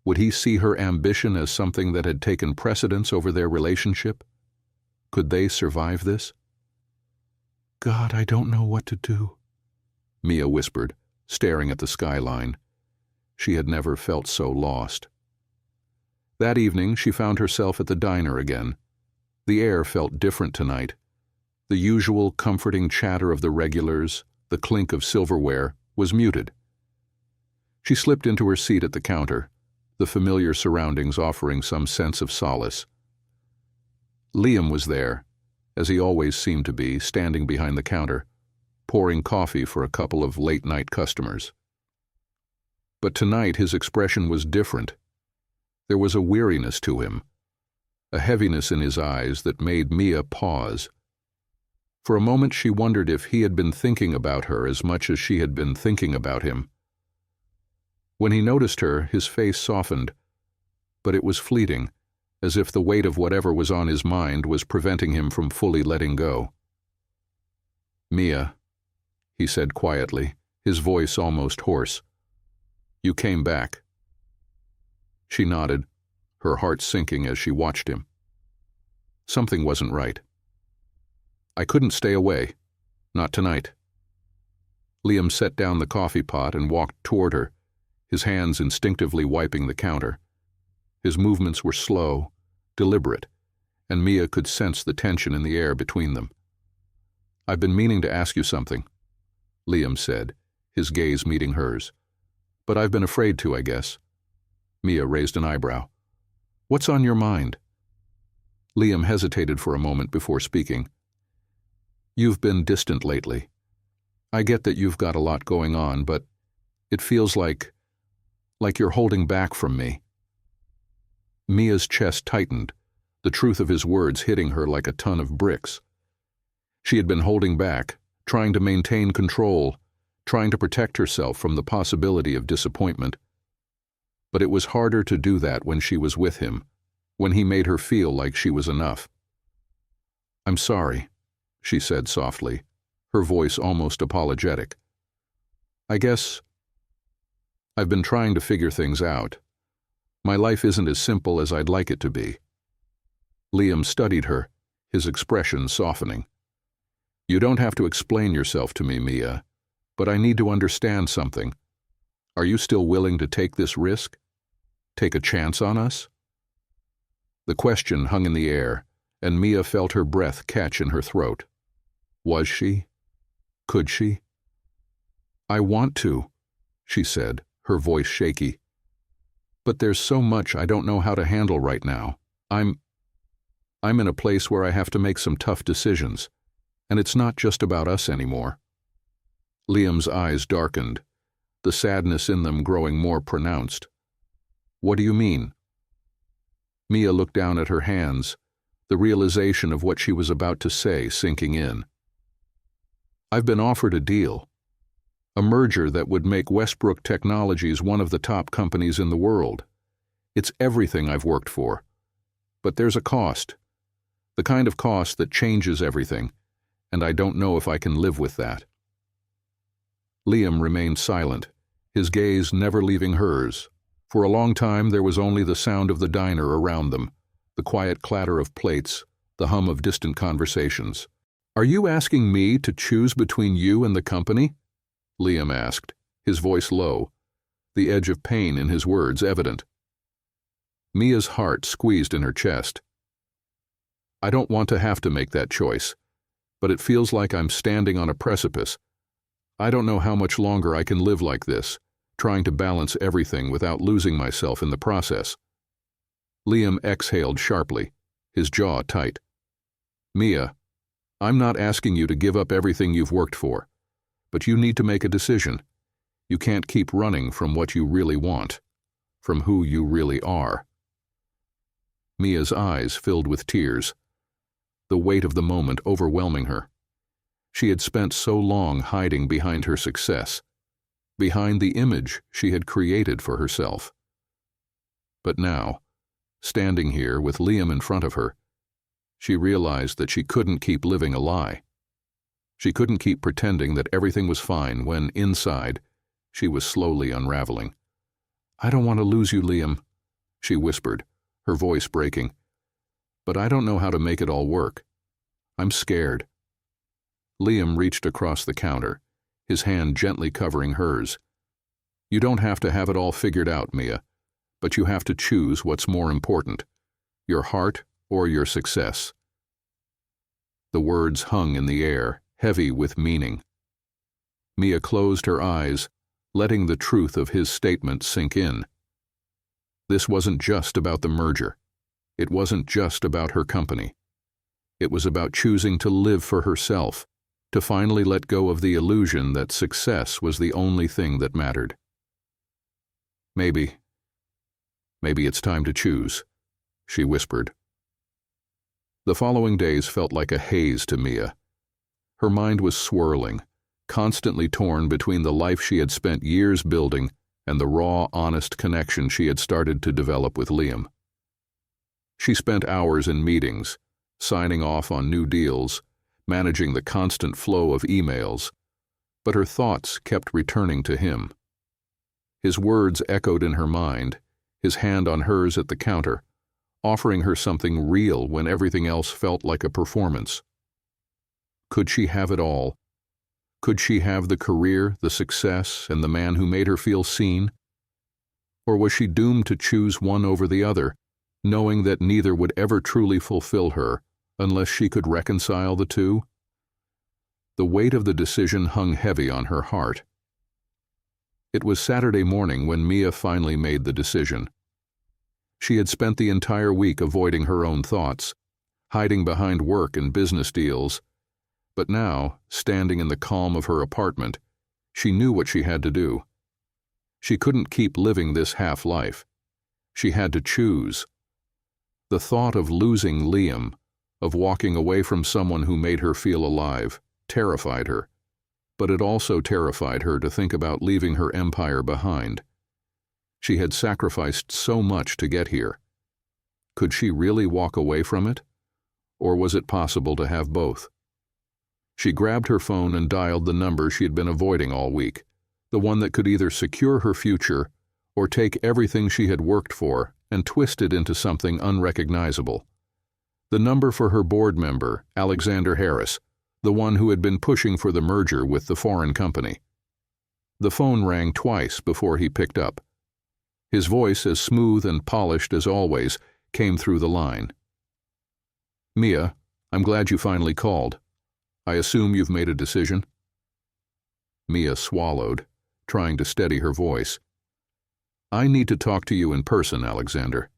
Would he see her ambition as something that had taken precedence over their relationship? Could they survive this? "God, I don't know what to do," Mia whispered, staring at the skyline. She had never felt so lost. That evening, she found herself at the diner again. The air felt different tonight. The usual comforting chatter of the regulars, the clink of silverware, was muted. She slipped into her seat at the counter, the familiar surroundings offering some sense of solace. Liam was there, as he always seemed to be, standing behind the counter, pouring coffee for a couple of late-night customers. But tonight his expression was different. There was a weariness to him, a heaviness in his eyes that made Mia pause. For a moment she wondered if he had been thinking about her as much as she had been thinking about him. When he noticed her, his face softened, but it was fleeting, as if the weight of whatever was on his mind was preventing him from fully letting go. "Mia," he said quietly, his voice almost hoarse. "You came back." She nodded, her heart sinking as she watched him. Something wasn't right. "I couldn't stay away. Not tonight." Liam set down the coffee pot and walked toward her, his hands instinctively wiping the counter. His movements were slow, deliberate, and Mia could sense the tension in the air between them. "I've been meaning to ask you something," Liam said, his gaze meeting hers. "But I've been afraid to, I guess." Mia raised an eyebrow. "What's on your mind?" Liam hesitated for a moment before speaking. "You've been distant lately. I get that you've got a lot going on, but it feels like you're holding back from me." Mia's chest tightened, the truth of his words hitting her like a ton of bricks. She had been holding back, trying to maintain control, trying to protect herself from the possibility of disappointment. But it was harder to do that when she was with him, when he made her feel like she was enough. "I'm sorry," she said softly, her voice almost apologetic. "I guess I've been trying to figure things out. My life isn't as simple as I'd like it to be." Liam studied her, his expression softening. "You don't have to explain yourself to me, Mia, but I need to understand something. Are you still willing to take this risk? Take a chance on us?" The question hung in the air, and Mia felt her breath catch in her throat. Was she? Could she? "I want to," she said, her voice shaky. "But there's so much I don't know how to handle right now. I'm in a place where I have to make some tough decisions, and it's not just about us anymore." Liam's eyes darkened, the sadness in them growing more pronounced. "What do you mean?" Mia looked down at her hands, the realization of what she was about to say sinking in. "I've been offered a deal. A merger that would make Westbrook Technologies one of the top companies in the world. It's everything I've worked for. But there's a cost. The kind of cost that changes everything, and I don't know if I can live with that." Liam remained silent, his gaze never leaving hers. For a long time there was only the sound of the diner around them, the quiet clatter of plates, the hum of distant conversations. "Are you asking me to choose between you and the company?" Liam asked, his voice low, the edge of pain in his words evident. Mia's heart squeezed in her chest. "I don't want to have to make that choice, but it feels like I'm standing on a precipice. I don't know how much longer I can live like this, trying to balance everything without losing myself in the process." Liam exhaled sharply, his jaw tight. "Mia, I'm not asking you to give up everything you've worked for, but you need to make a decision. You can't keep running from what you really want, from who you really are." Mia's eyes filled with tears, the weight of the moment overwhelming her. She had spent so long hiding behind her success, behind the image she had created for herself. But now, standing here with Liam in front of her, she realized that she couldn't keep living a lie. She couldn't keep pretending that everything was fine when, inside, she was slowly unraveling. "I don't want to lose you, Liam," she whispered, her voice breaking. "But I don't know how to make it all work. I'm scared." Liam reached across the counter, his hand gently covering hers. "You don't have to have it all figured out, Mia, but you have to choose what's more important, your heart or your success." The words hung in the air, heavy with meaning. Mia closed her eyes, letting the truth of his statement sink in. This wasn't just about the merger. It wasn't just about her company. It was about choosing to live for herself, to finally let go of the illusion that success was the only thing that mattered. Maybe it's time to choose, she whispered. The following days felt like a haze to Mia. Her mind was swirling, constantly torn between the life she had spent years building and the raw, honest connection she had started to develop with Liam. She spent hours in meetings, signing off on new deals, managing the constant flow of emails, but her thoughts kept returning to him. His words echoed in her mind, his hand on hers at the counter, offering her something real when everything else felt like a performance. Could she have it all? Could she have the career, the success, and the man who made her feel seen? Or was she doomed to choose one over the other, knowing that neither would ever truly fulfill her unless she could reconcile the two? The weight of the decision hung heavy on her heart. It was Saturday morning when Mia finally made the decision. She had spent the entire week avoiding her own thoughts, hiding behind work and business deals, but now, standing in the calm of her apartment, she knew what she had to do. She couldn't keep living this half-life. She had to choose. The thought of losing Liam, of walking away from someone who made her feel alive, terrified her, but it also terrified her to think about leaving her empire behind. She had sacrificed so much to get here. Could she really walk away from it? Or was it possible to have both? She grabbed her phone and dialed the number she had been avoiding all week, the one that could either secure her future or take everything she had worked for and twist it into something unrecognizable. The number for her board member, Alexander Harris, the one who had been pushing for the merger with the foreign company. The phone rang twice before he picked up. His voice, as smooth and polished as always, came through the line. "Mia, I'm glad you finally called. I assume you've made a decision?" Mia swallowed, trying to steady her voice. "I need to talk to you in person, Alexander.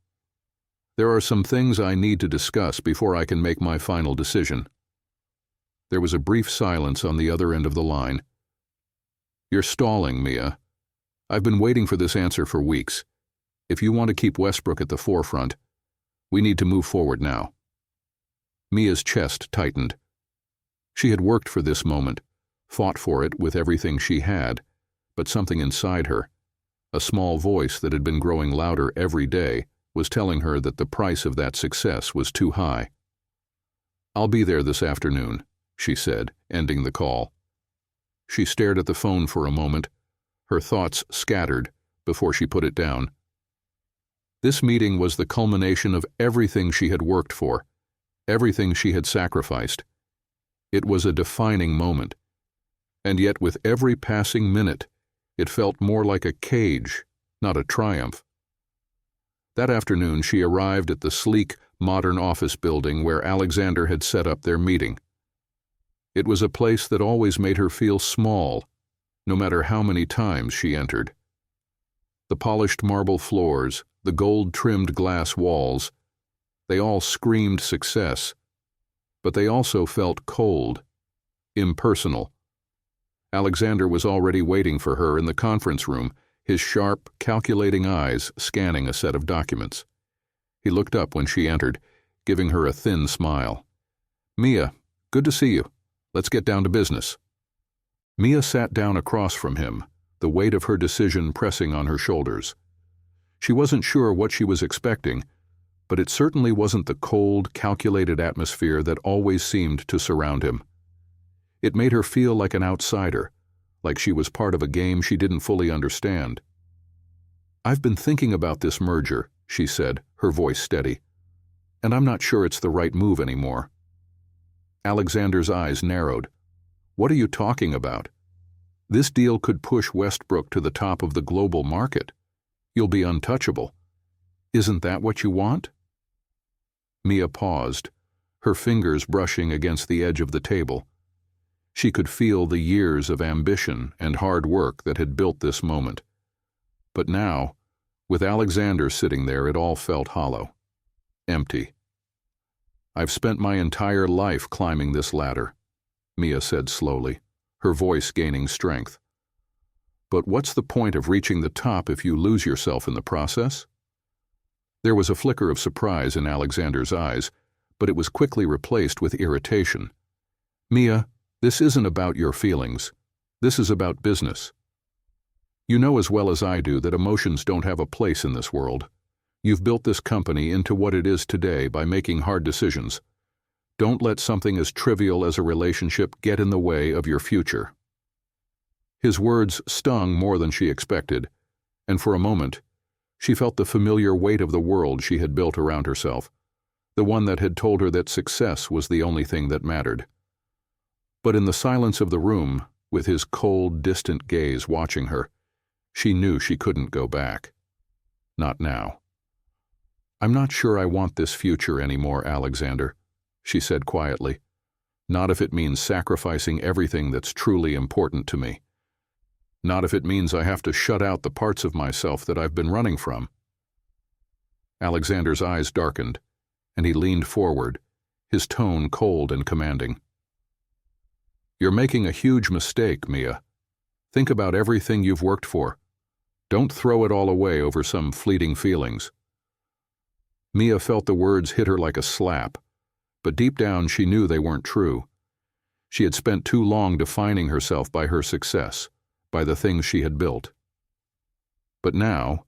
There are some things I need to discuss before I can make my final decision." There was a brief silence on the other end of the line. "You're stalling, Mia. I've been waiting for this answer for weeks. If you want to keep Westbrook at the forefront, we need to move forward now." Mia's chest tightened. She had worked for this moment, fought for it with everything she had, but something inside her, a small voice that had been growing louder every day, was telling her that the price of that success was too high. "I'll be there this afternoon," she said, ending the call. She stared at the phone for a moment, her thoughts scattered before she put it down. This meeting was the culmination of everything she had worked for, everything she had sacrificed. It was a defining moment, and yet with every passing minute, it felt more like a cage, not a triumph. That afternoon, she arrived at the sleek, modern office building where Alexander had set up their meeting. It was a place that always made her feel small, no matter how many times she entered. The polished marble floors, the gold-trimmed glass walls, they all screamed success, but they also felt cold, impersonal. Alexander was already waiting for her in the conference room, his sharp, calculating eyes scanning a set of documents. He looked up when she entered, giving her a thin smile. "Mia, good to see you. Let's get down to business." Mia sat down across from him, the weight of her decision pressing on her shoulders. She wasn't sure what she was expecting, but it certainly wasn't the cold, calculated atmosphere that always seemed to surround him. It made her feel like an outsider, like she was part of a game she didn't fully understand. "I've been thinking about this merger," she said, her voice steady, "and I'm not sure it's the right move anymore." Alexander's eyes narrowed. "What are you talking about? This deal could push Westbrook to the top of the global market. You'll be untouchable. Isn't that what you want?" Mia paused, her fingers brushing against the edge of the table. She could feel the years of ambition and hard work that had built this moment. But now, with Alexander sitting there, it all felt hollow, empty. "I've spent my entire life climbing this ladder," Mia said slowly, her voice gaining strength. "But what's the point of reaching the top if you lose yourself in the process? There was a flicker of surprise in Alexander's eyes, but it was quickly replaced with irritation. "Mia, this isn't about your feelings. This is about business. You know as well as I do that emotions don't have a place in this world. You've built this company into what it is today by making hard decisions. Don't let something as trivial as a relationship get in the way of your future." His words stung more than she expected, and for a moment, she felt the familiar weight of the world she had built around herself, the one that had told her that success was the only thing that mattered. But in the silence of the room, with his cold, distant gaze watching her, she knew she couldn't go back. Not now. "I'm not sure I want this future anymore, Alexander," she said quietly. "Not if it means sacrificing everything that's truly important to me. Not if it means I have to shut out the parts of myself that I've been running from." Alexander's eyes darkened, and he leaned forward, his tone cold and commanding. "You're making a huge mistake, Mia. Think about everything you've worked for. Don't throw it all away over some fleeting feelings." Mia felt the words hit her like a slap, but deep down she knew they weren't true. She had spent too long defining herself by her success, by the things she had built. But now,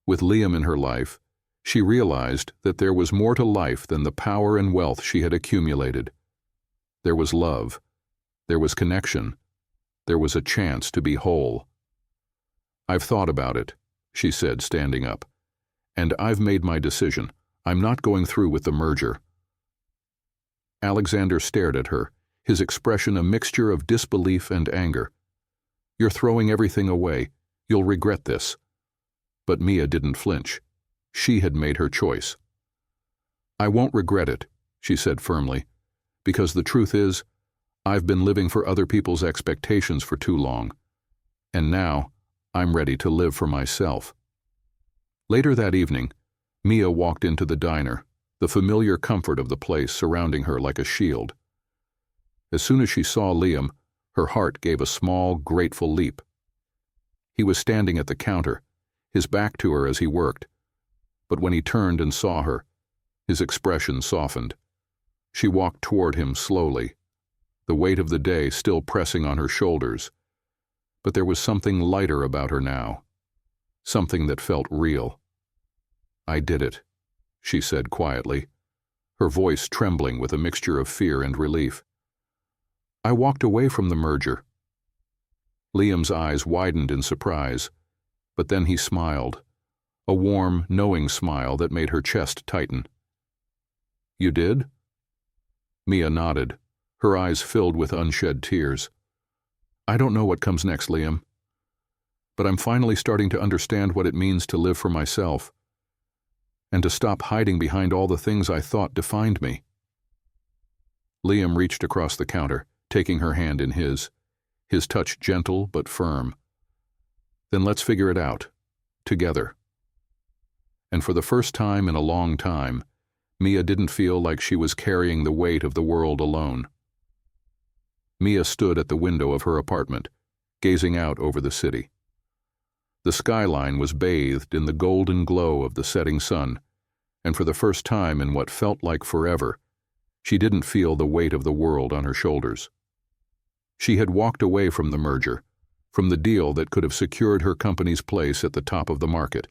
with Liam in her life, she realized that there was more to life than the power and wealth she had accumulated. There was love. There was connection. There was a chance to be whole. "I've thought about it," she said, standing up, "and I've made my decision. I'm not going through with the merger." Alexander stared at her, his expression a mixture of disbelief and anger. "You're throwing everything away. You'll regret this." But Mia didn't flinch. She had made her choice. "I won't regret it," she said firmly, "because the truth is, I've been living for other people's expectations for too long, and now I'm ready to live for myself." Later that evening, Mia walked into the diner, the familiar comfort of the place surrounding her like a shield. As soon as she saw Liam, her heart gave a small, grateful leap. He was standing at the counter, his back to her as he worked, but when he turned and saw her, his expression softened. She walked toward him slowly, the weight of the day still pressing on her shoulders, but there was something lighter about her now, something that felt real. "I did it," she said quietly, her voice trembling with a mixture of fear and relief. "I walked away from the merger." Liam's eyes widened in surprise, but then he smiled, a warm, knowing smile that made her chest tighten. "You did?" Mia nodded, her eyes filled with unshed tears. "I don't know what comes next, Liam, but I'm finally starting to understand what it means to live for myself, and to stop hiding behind all the things I thought defined me." Liam reached across the counter, taking her hand in his touch gentle but firm. "Then let's figure it out, together." And for the first time in a long time, Mia didn't feel like she was carrying the weight of the world alone. Mia stood at the window of her apartment, gazing out over the city. The skyline was bathed in the golden glow of the setting sun, and for the first time in what felt like forever, she didn't feel the weight of the world on her shoulders. She had walked away from the merger, from the deal that could have secured her company's place at the top of the market.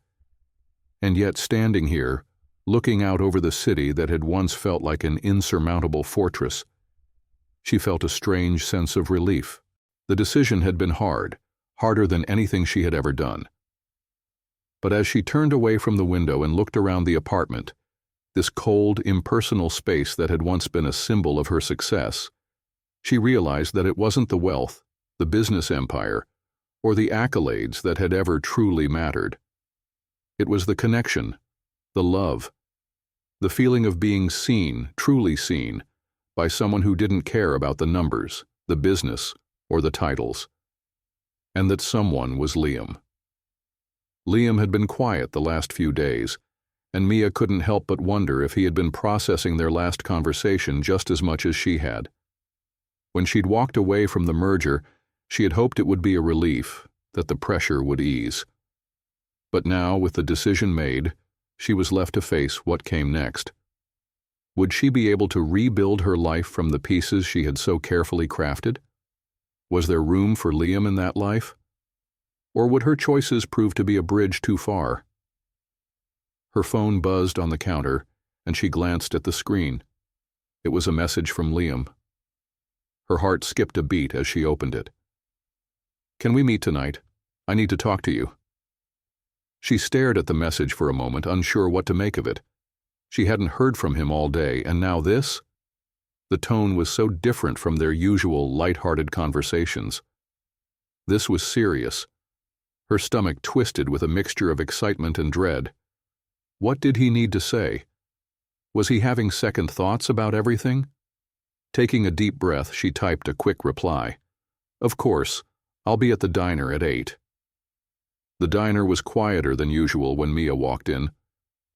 And yet, standing here, looking out over the city that had once felt like an insurmountable fortress, she felt a strange sense of relief. The decision had been hard, harder than anything she had ever done. But as she turned away from the window and looked around the apartment, this cold, impersonal space that had once been a symbol of her success, she realized that it wasn't the wealth, the business empire, or the accolades that had ever truly mattered. It was the connection, the love, the feeling of being seen, truly seen, by someone who didn't care about the numbers, the business, or the titles. And that someone was Liam. Liam had been quiet the last few days, and Mia couldn't help but wonder if he had been processing their last conversation just as much as she had. When she'd walked away from the merger, she had hoped it would be a relief, that the pressure would ease. But now, with the decision made, She was left to face what came next. Would she be able to rebuild her life from the pieces she had so carefully crafted? Was there room for Liam in that life? Or would her choices prove to be a bridge too far? Her phone buzzed on the counter, and she glanced at the screen. It was a message from Liam. Her heart skipped a beat as she opened it. "Can we meet tonight? I need to talk to you." She stared at the message for a moment, unsure what to make of it. She hadn't heard from him all day, and now this? The tone was so different from their usual light-hearted conversations. This was serious. Her stomach twisted with a mixture of excitement and dread. What did he need to say? Was he having second thoughts about everything? Taking a deep breath, she typed a quick reply. "Of course, I'll be at the diner at 8. The diner was quieter than usual when Mia walked in,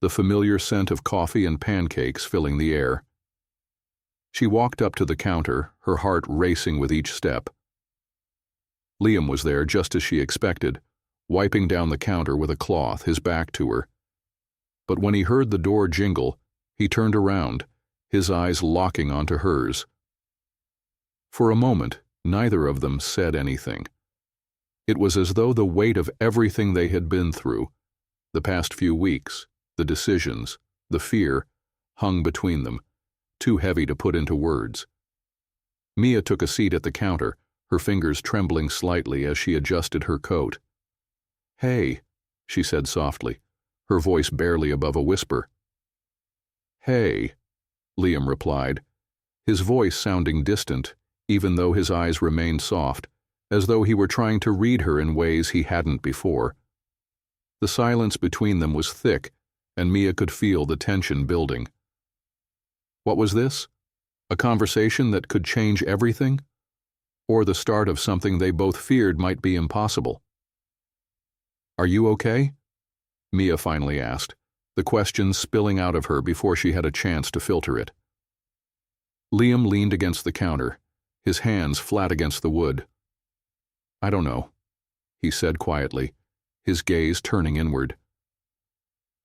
the familiar scent of coffee and pancakes filling the air. She walked up to the counter, her heart racing with each step. Liam was there just as she expected, wiping down the counter with a cloth, his back to her. But when he heard the door jingle, he turned around, his eyes locking onto hers. For a moment, neither of them said anything. It was as though the weight of everything they had been through, the past few weeks, the decisions, the fear, hung between them, too heavy to put into words. Mia took a seat at the counter, her fingers trembling slightly as she adjusted her coat. "Hey," she said softly, her voice barely above a whisper. "Hey," Liam replied, his voice sounding distant, even though his eyes remained soft, as though he were trying to read her in ways he hadn't before. The silence between them was thick, and Mia could feel the tension building. What was this? A conversation that could change everything? Or the start of something they both feared might be impossible? "Are you okay?" Mia finally asked, the question spilling out of her before she had a chance to filter it. Liam leaned against the counter, his hands flat against the wood. "I don't know," he said quietly, his gaze turning inward.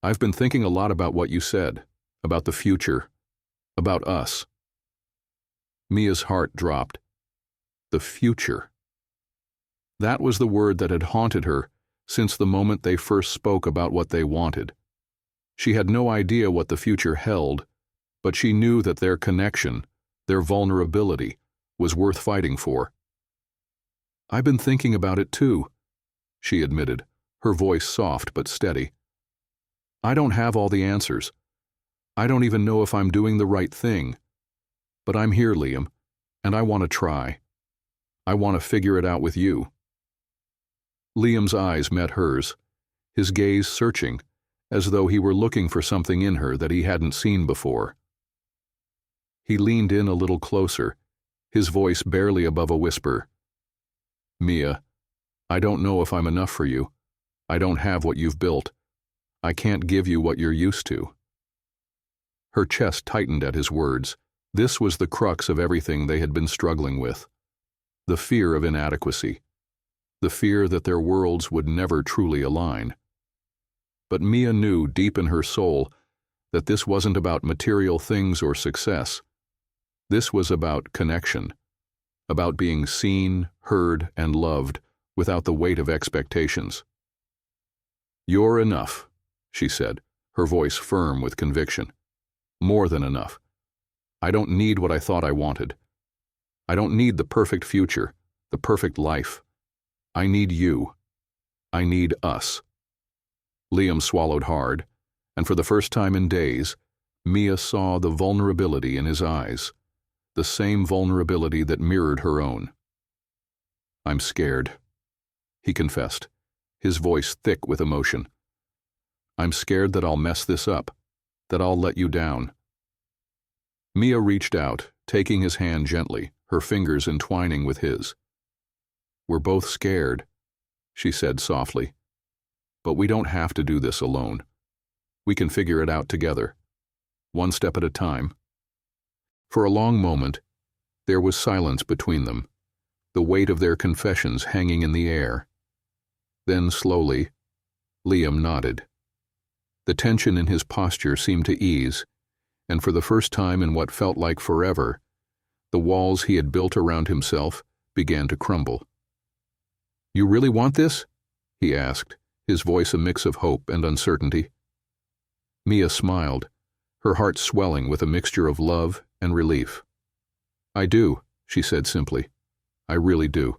"I've been thinking a lot about what you said, about the future, about us." Mia's heart dropped. The future. That was the word that had haunted her since the moment they first spoke about what they wanted. She had no idea what the future held, but she knew that their connection, their vulnerability, was worth fighting for. "I've been thinking about it too," she admitted, her voice soft but steady. "I don't have all the answers. I don't even know if I'm doing the right thing. But I'm here, Liam, and I want to try. I want to figure it out with you." Liam's eyes met hers, his gaze searching, as though he were looking for something in her that he hadn't seen before. He leaned in a little closer, his voice barely above a whisper. "Mia, I don't know if I'm enough for you. I don't have what you've built. I can't give you what you're used to." Her chest tightened at his words. This was the crux of everything they had been struggling with. The fear of inadequacy. The fear that their worlds would never truly align. But Mia knew deep in her soul that this wasn't about material things or success. This was about connection, about being seen, heard, and loved without the weight of expectations. "You're enough," she said, her voice firm with conviction. "More than enough. I don't need what I thought I wanted. I don't need the perfect future, the perfect life. I need you. I need us." Liam swallowed hard, and for the first time in days, Mia saw the vulnerability in his eyes, the same vulnerability that mirrored her own. "I'm scared," he confessed, his voice thick with emotion. "I'm scared that I'll mess this up, that I'll let you down." Mia reached out, taking his hand gently, her fingers entwining with his. "We're both scared," she said softly. "But we don't have to do this alone. We can figure it out together, one step at a time." For a long moment, there was silence between them, the weight of their confessions hanging in the air. Then slowly, Liam nodded. The tension in his posture seemed to ease, and for the first time in what felt like forever, the walls he had built around himself began to crumble. "You really want this?" he asked, his voice a mix of hope and uncertainty. Mia smiled, her heart swelling with a mixture of love and relief. "I do," she said simply. "I really do."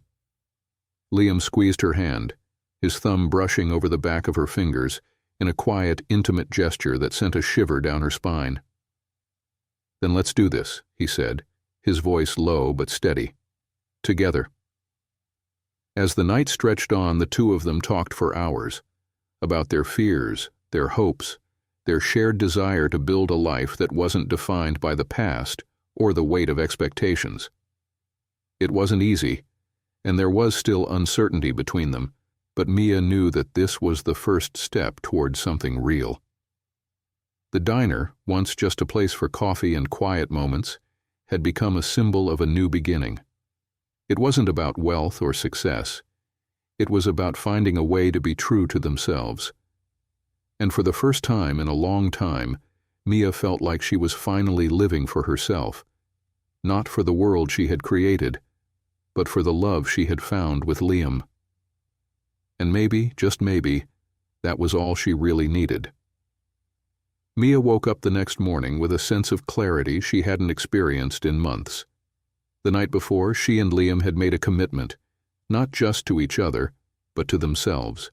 Liam squeezed her hand, his thumb brushing over the back of her fingers in a quiet, intimate gesture that sent a shiver down her spine. "Then let's do this," he said, his voice low but steady. "Together." As the night stretched on, the two of them talked for hours, about their fears, their hopes, their shared desire to build a life that wasn't defined by the past or the weight of expectations. It wasn't easy, and there was still uncertainty between them, but Mia knew that this was the first step toward something real. The diner, once just a place for coffee and quiet moments, had become a symbol of a new beginning. It wasn't about wealth or success. It was about finding a way to be true to themselves. And for the first time in a long time, Mia felt like she was finally living for herself, not for the world she had created, but for the love she had found with Liam. And maybe, just maybe, that was all she really needed. Mia woke up the next morning with a sense of clarity she hadn't experienced in months. The night before, she and Liam had made a commitment, not just to each other, but to themselves.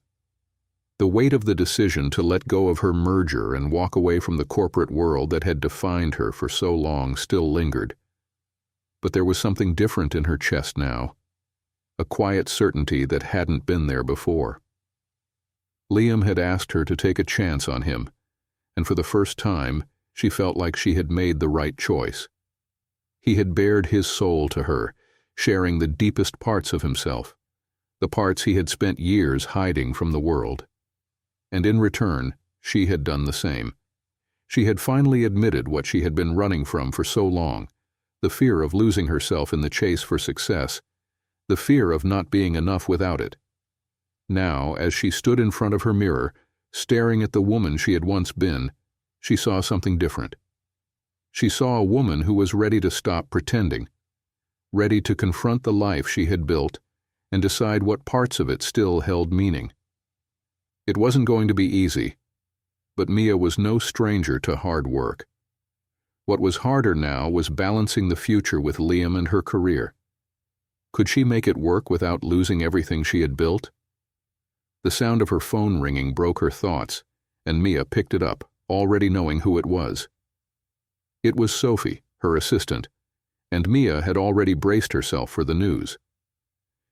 The weight of the decision to let go of her merger and walk away from the corporate world that had defined her for so long still lingered. But there was something different in her chest now, a quiet certainty that hadn't been there before. Liam had asked her to take a chance on him, and for the first time, she felt like she had made the right choice. He had bared his soul to her, sharing the deepest parts of himself, the parts he had spent years hiding from the world. And in return, she had done the same. She had finally admitted what she had been running from for so long, the fear of losing herself in the chase for success, the fear of not being enough without it. Now, as she stood in front of her mirror, staring at the woman she had once been, she saw something different. She saw a woman who was ready to stop pretending, ready to confront the life she had built and decide what parts of it still held meaning. It wasn't going to be easy, but Mia was no stranger to hard work. What was harder now was balancing the future with Liam and her career. Could she make it work without losing everything she had built? The sound of her phone ringing broke her thoughts, and Mia picked it up, already knowing who it was. It was Sophie, her assistant, and Mia had already braced herself for the news.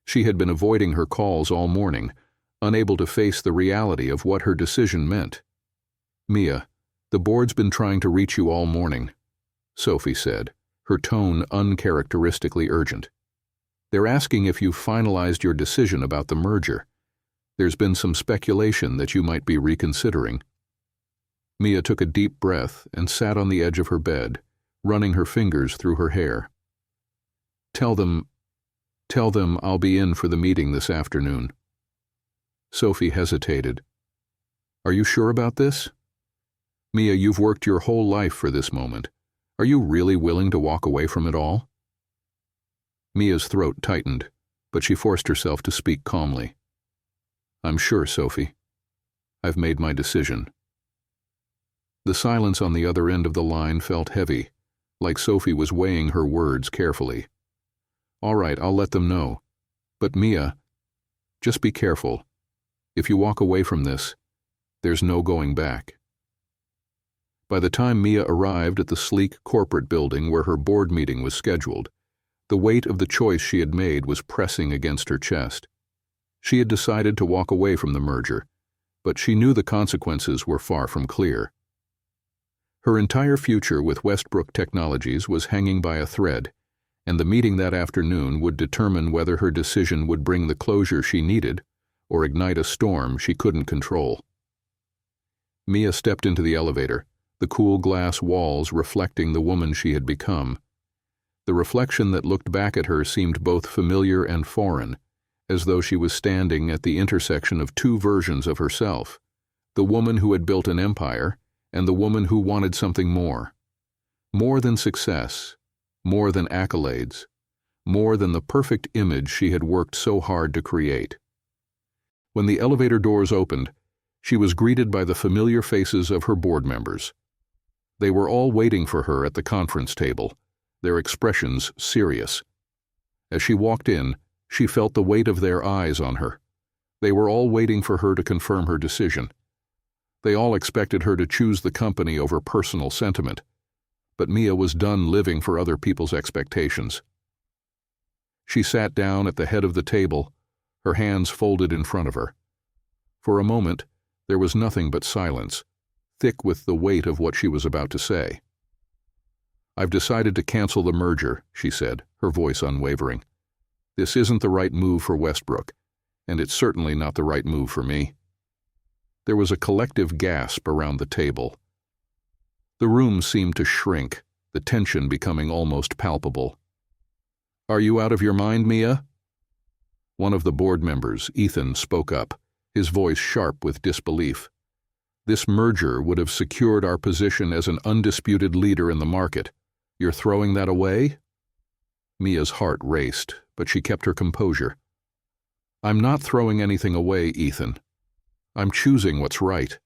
She had been avoiding her calls all morning, unable to face the reality of what her decision meant. "Mia, the board's been trying to reach you all morning," Sophie said, her tone uncharacteristically urgent. "They're asking if you've finalized your decision about the merger. There's been some speculation that you might be reconsidering." Mia took a deep breath and sat on the edge of her bed, running her fingers through her hair. Tell them I'll be in for the meeting this afternoon." Sophie hesitated. "Are you sure about this? Mia, you've worked your whole life for this moment. Are you really willing to walk away from it all?" Mia's throat tightened, but she forced herself to speak calmly. "I'm sure, Sophie. I've made my decision." The silence on the other end of the line felt heavy, like Sophie was weighing her words carefully. "All right, I'll let them know. But Mia, just be careful. If you walk away from this, there's no going back." By the time Mia arrived at the sleek corporate building where her board meeting was scheduled, the weight of the choice she had made was pressing against her chest. She had decided to walk away from the merger, but she knew the consequences were far from clear. Her entire future with Westbrook Technologies was hanging by a thread, and the meeting that afternoon would determine whether her decision would bring the closure she needed or ignite a storm she couldn't control. Mia stepped into the elevator, the cool glass walls reflecting the woman she had become. The reflection that looked back at her seemed both familiar and foreign, as though she was standing at the intersection of two versions of herself, the woman who had built an empire, and the woman who wanted something more. More than success, more than accolades, more than the perfect image she had worked so hard to create. When the elevator doors opened, she was greeted by the familiar faces of her board members. They were all waiting for her at the conference table, their expressions serious. As she walked in, she felt the weight of their eyes on her. They were all waiting for her to confirm her decision. They all expected her to choose the company over personal sentiment, but Mia was done living for other people's expectations. She sat down at the head of the table, her hands folded in front of her. For a moment, there was nothing but silence, thick with the weight of what she was about to say. "I've decided to cancel the merger," she said, her voice unwavering. "This isn't the right move for Westbrook, and it's certainly not the right move for me." There was a collective gasp around the table. The room seemed to shrink, the tension becoming almost palpable. "Are you out of your mind, Mia?" One of the board members, Ethan, spoke up, his voice sharp with disbelief. "This merger would have secured our position as an undisputed leader in the market. You're throwing that away?" Mia's heart raced, but she kept her composure. "I'm not throwing anything away, Ethan. I'm choosing what's right.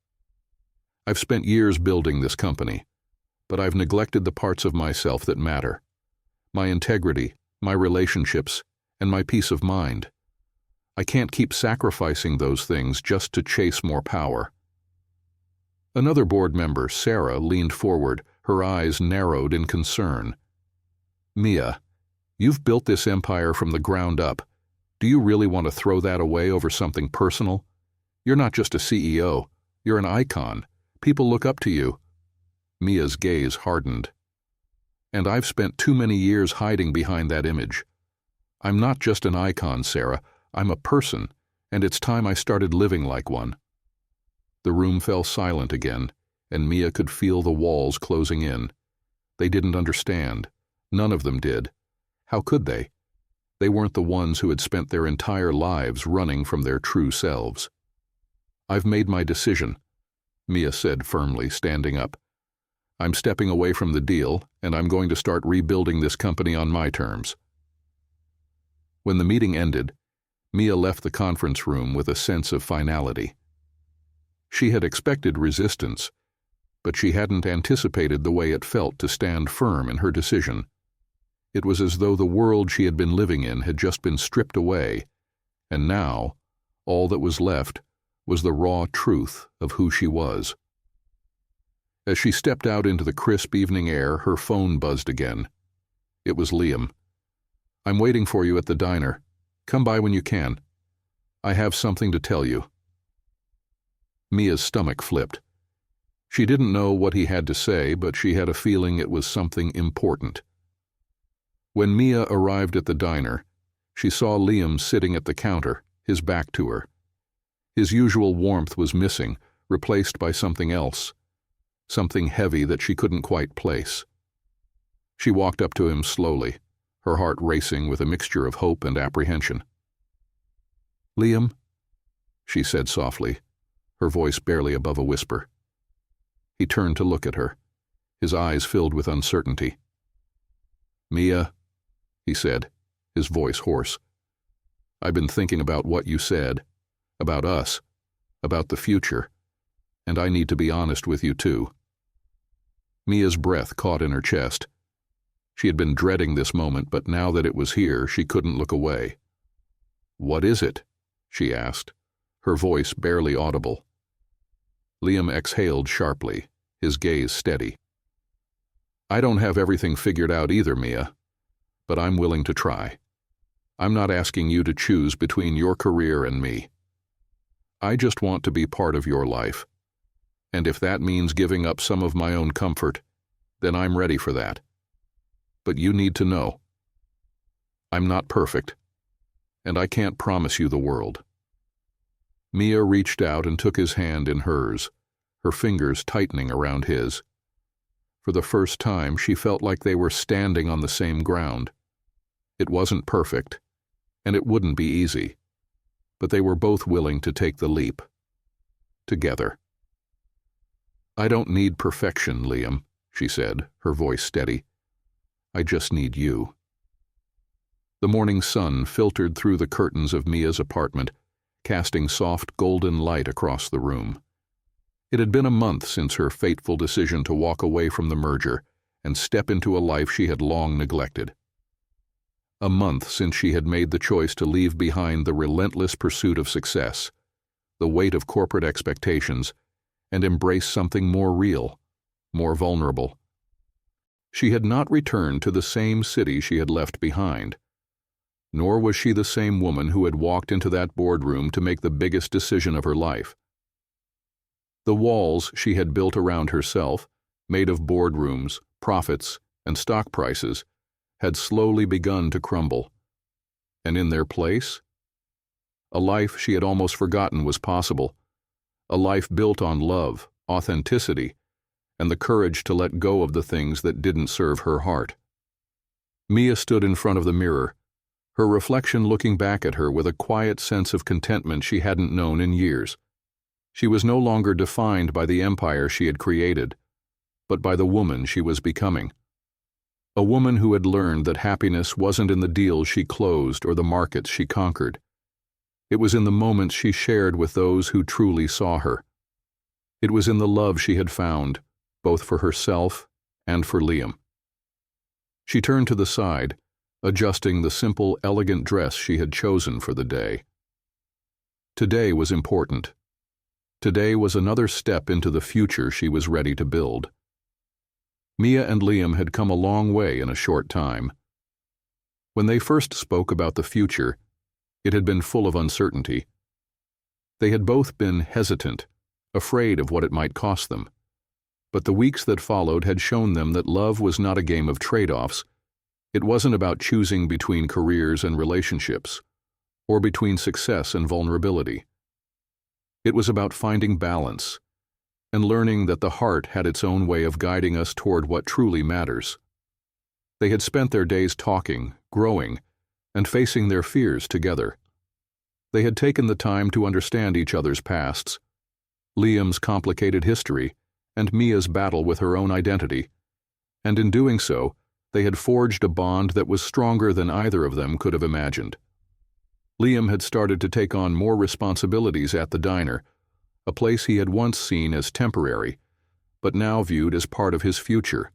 I've spent years building this company, but I've neglected the parts of myself that matter. My integrity, my relationships, and my peace of mind. I can't keep sacrificing those things just to chase more power." Another board member, Sarah, leaned forward, her eyes narrowed in concern. "Mia, you've built this empire from the ground up. Do you really want to throw that away over something personal? You're not just a CEO, you're an icon. People look up to you." Mia's gaze hardened. "And I've spent too many years hiding behind that image. I'm not just an icon, Sarah. I'm a person, and it's time I started living like one." The room fell silent again, and Mia could feel the walls closing in. They didn't understand. None of them did. How could they? They weren't the ones who had spent their entire lives running from their true selves. "I've made my decision," Mia said firmly, standing up. "I'm stepping away from the deal, and I'm going to start rebuilding this company on my terms." When the meeting ended, Mia left the conference room with a sense of finality. She had expected resistance, but she hadn't anticipated the way it felt to stand firm in her decision. It was as though the world she had been living in had just been stripped away, and now all that was left was the raw truth of who she was. As she stepped out into the crisp evening air, her phone buzzed again. It was Liam. "I'm waiting for you at the diner. Come by when you can. I have something to tell you." Mia's stomach flipped. She didn't know what he had to say, but she had a feeling it was something important. When Mia arrived at the diner, she saw Liam sitting at the counter, his back to her. His usual warmth was missing, replaced by something else, something heavy that she couldn't quite place. She walked up to him slowly, her heart racing with a mixture of hope and apprehension. "Liam," she said softly, her voice barely above a whisper. He turned to look at her, his eyes filled with uncertainty. "Mia," he said, his voice hoarse, "I've been thinking about what you said, about us, about the future, and I need to be honest with you too." Mia's breath caught in her chest. She had been dreading this moment, but now that it was here, she couldn't look away. "What is it?" she asked, her voice barely audible. Liam exhaled sharply, his gaze steady. "I don't have everything figured out either, Mia, but I'm willing to try. I'm not asking you to choose between your career and me. I just want to be part of your life, and if that means giving up some of my own comfort, then I'm ready for that. But you need to know, I'm not perfect, and I can't promise you the world." Mia reached out and took his hand in hers, her fingers tightening around his. For the first time, she felt like they were standing on the same ground. It wasn't perfect, and it wouldn't be easy, but they were both willing to take the leap. Together. "I don't need perfection, Liam," she said, her voice steady. "I just need you." The morning sun filtered through the curtains of Mia's apartment, casting soft golden light across the room. It had been a month since her fateful decision to walk away from the merger and step into a life she had long neglected. A month since she had made the choice to leave behind the relentless pursuit of success, the weight of corporate expectations, and embrace something more real, more vulnerable. She had not returned to the same city she had left behind, nor was she the same woman who had walked into that boardroom to make the biggest decision of her life. The walls she had built around herself, made of boardrooms, profits, and stock prices, had slowly begun to crumble. And in their place, a life she had almost forgotten was possible, a life built on love, authenticity, and the courage to let go of the things that didn't serve her heart. Mia stood in front of the mirror, her reflection looking back at her with a quiet sense of contentment she hadn't known in years. She was no longer defined by the empire she had created, but by the woman she was becoming. A woman who had learned that happiness wasn't in the deals she closed or the markets she conquered. It was in the moments she shared with those who truly saw her. It was in the love she had found, both for herself and for Liam. She turned to the side, adjusting the simple, elegant dress she had chosen for the day. Today was important. Today was another step into the future she was ready to build. Mia and Liam had come a long way in a short time. When they first spoke about the future, it had been full of uncertainty. They had both been hesitant, afraid of what it might cost them. But the weeks that followed had shown them that love was not a game of trade-offs. It wasn't about choosing between careers and relationships, or between success and vulnerability. It was about finding balance, and learning that the heart had its own way of guiding us toward what truly matters. They had spent their days talking, growing, and facing their fears together. They had taken the time to understand each other's pasts, Liam's complicated history, and Mia's battle with her own identity, and in doing so, they had forged a bond that was stronger than either of them could have imagined. Liam had started to take on more responsibilities at the diner, a place he had once seen as temporary, but now viewed as part of his future.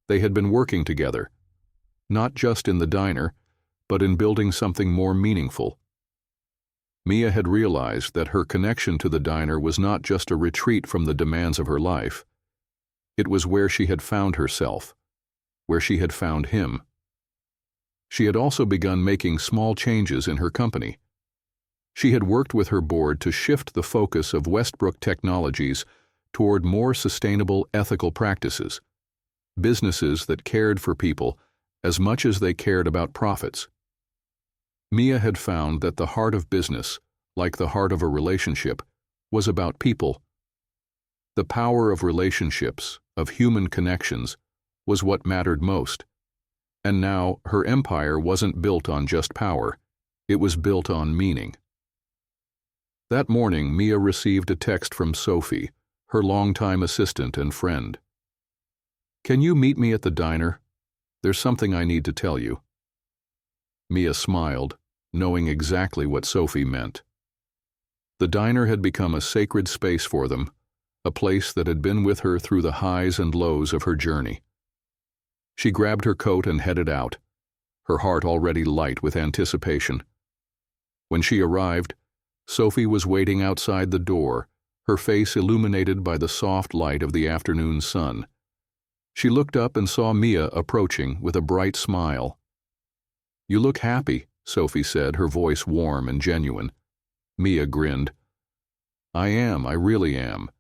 They had been working together, not just in the diner, but in building something more meaningful. Mia had realized that her connection to the diner was not just a retreat from the demands of her life. It was where she had found herself, where she had found him. She had also begun making small changes in her company. She had worked with her board to shift the focus of Westbrook Technologies toward more sustainable, ethical practices, businesses that cared for people as much as they cared about profits. Mia had found that the heart of business, like the heart of a relationship, was about people. The power of relationships, of human connections, was what mattered most. And now her empire wasn't built on just power, it was built on meaning. That morning, Mia received a text from Sophie, her longtime assistant and friend. "Can you meet me at the diner? There's something I need to tell you." Mia smiled, knowing exactly what Sophie meant. The diner had become a sacred space for them, a place that had been with her through the highs and lows of her journey. She grabbed her coat and headed out, her heart already light with anticipation. When she arrived, Sophie was waiting outside the door, her face illuminated by the soft light of the afternoon sun. She looked up and saw Mia approaching with a bright smile. "You look happy," Sophie said, her voice warm and genuine. Mia grinned. I really am."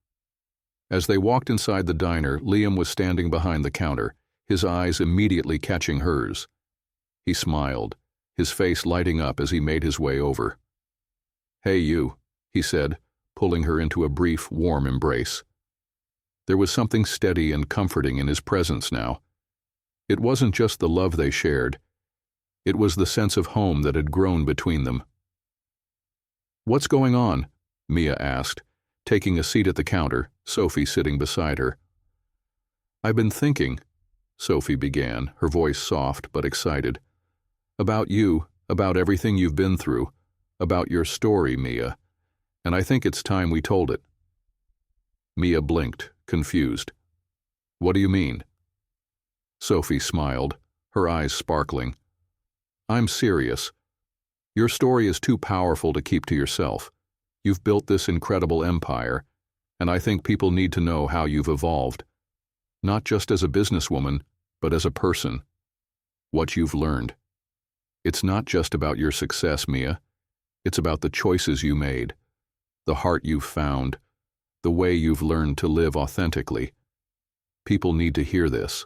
As they walked inside the diner, Liam was standing behind the counter, his eyes immediately catching hers. He smiled, his face lighting up as he made his way over. "Hey, you," he said, pulling her into a brief, warm embrace. There was something steady and comforting in his presence now. It wasn't just the love they shared. It was the sense of home that had grown between them. "What's going on?" Mia asked, taking a seat at the counter, Sophie sitting beside her. "I've been thinking," Sophie began, her voice soft but excited, "about you, about everything you've been through, about your story, Mia, and I think it's time we told it." Mia blinked, confused. "What do you mean?" Sophie smiled, her eyes sparkling. "I'm serious. Your story is too powerful to keep to yourself. You've built this incredible empire, and I think people need to know how you've evolved. Not just as a businesswoman, but as a person. What you've learned. It's not just about your success, Mia. It's about the choices you made, the heart you've found, the way you've learned to live authentically. People need to hear this."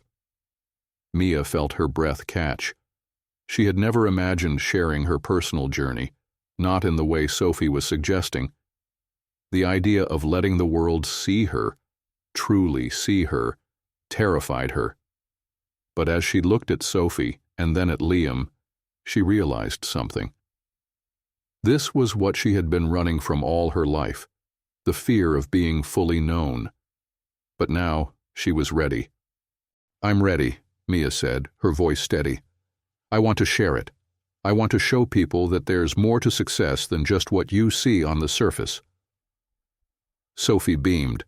Mia felt her breath catch. She had never imagined sharing her personal journey, not in the way Sophie was suggesting. The idea of letting the world see her, truly see her, terrified her. But as she looked at Sophie and then at Liam, she realized something. This was what she had been running from all her life, the fear of being fully known. But now she was ready. "I'm ready," Mia said, her voice steady. "I want to share it. I want to show people that there's more to success than just what you see on the surface." Sophie beamed.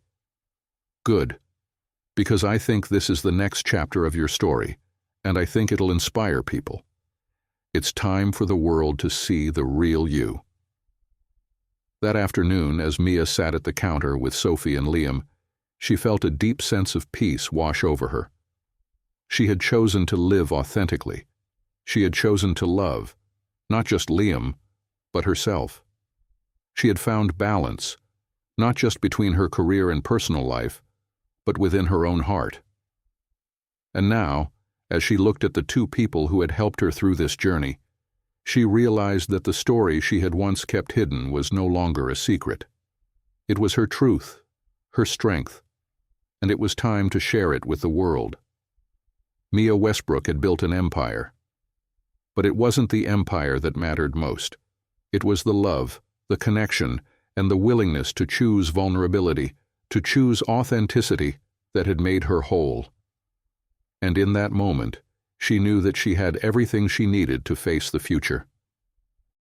"Good. Because I think this is the next chapter of your story, and I think it'll inspire people. It's time for the world to see the real you." That afternoon, as Mia sat at the counter with Sophie and Liam, she felt a deep sense of peace wash over her. She had chosen to live authentically. She had chosen to love, not just Liam, but herself. She had found balance, not just between her career and personal life, but within her own heart. And now, as she looked at the two people who had helped her through this journey, she realized that the story she had once kept hidden was no longer a secret. It was her truth, her strength, and it was time to share it with the world. Mia Westbrook had built an empire. But it wasn't the empire that mattered most. It was the love, the connection, and the willingness to choose vulnerability, to choose authenticity that had made her whole. And in that moment, she knew that she had everything she needed to face the future.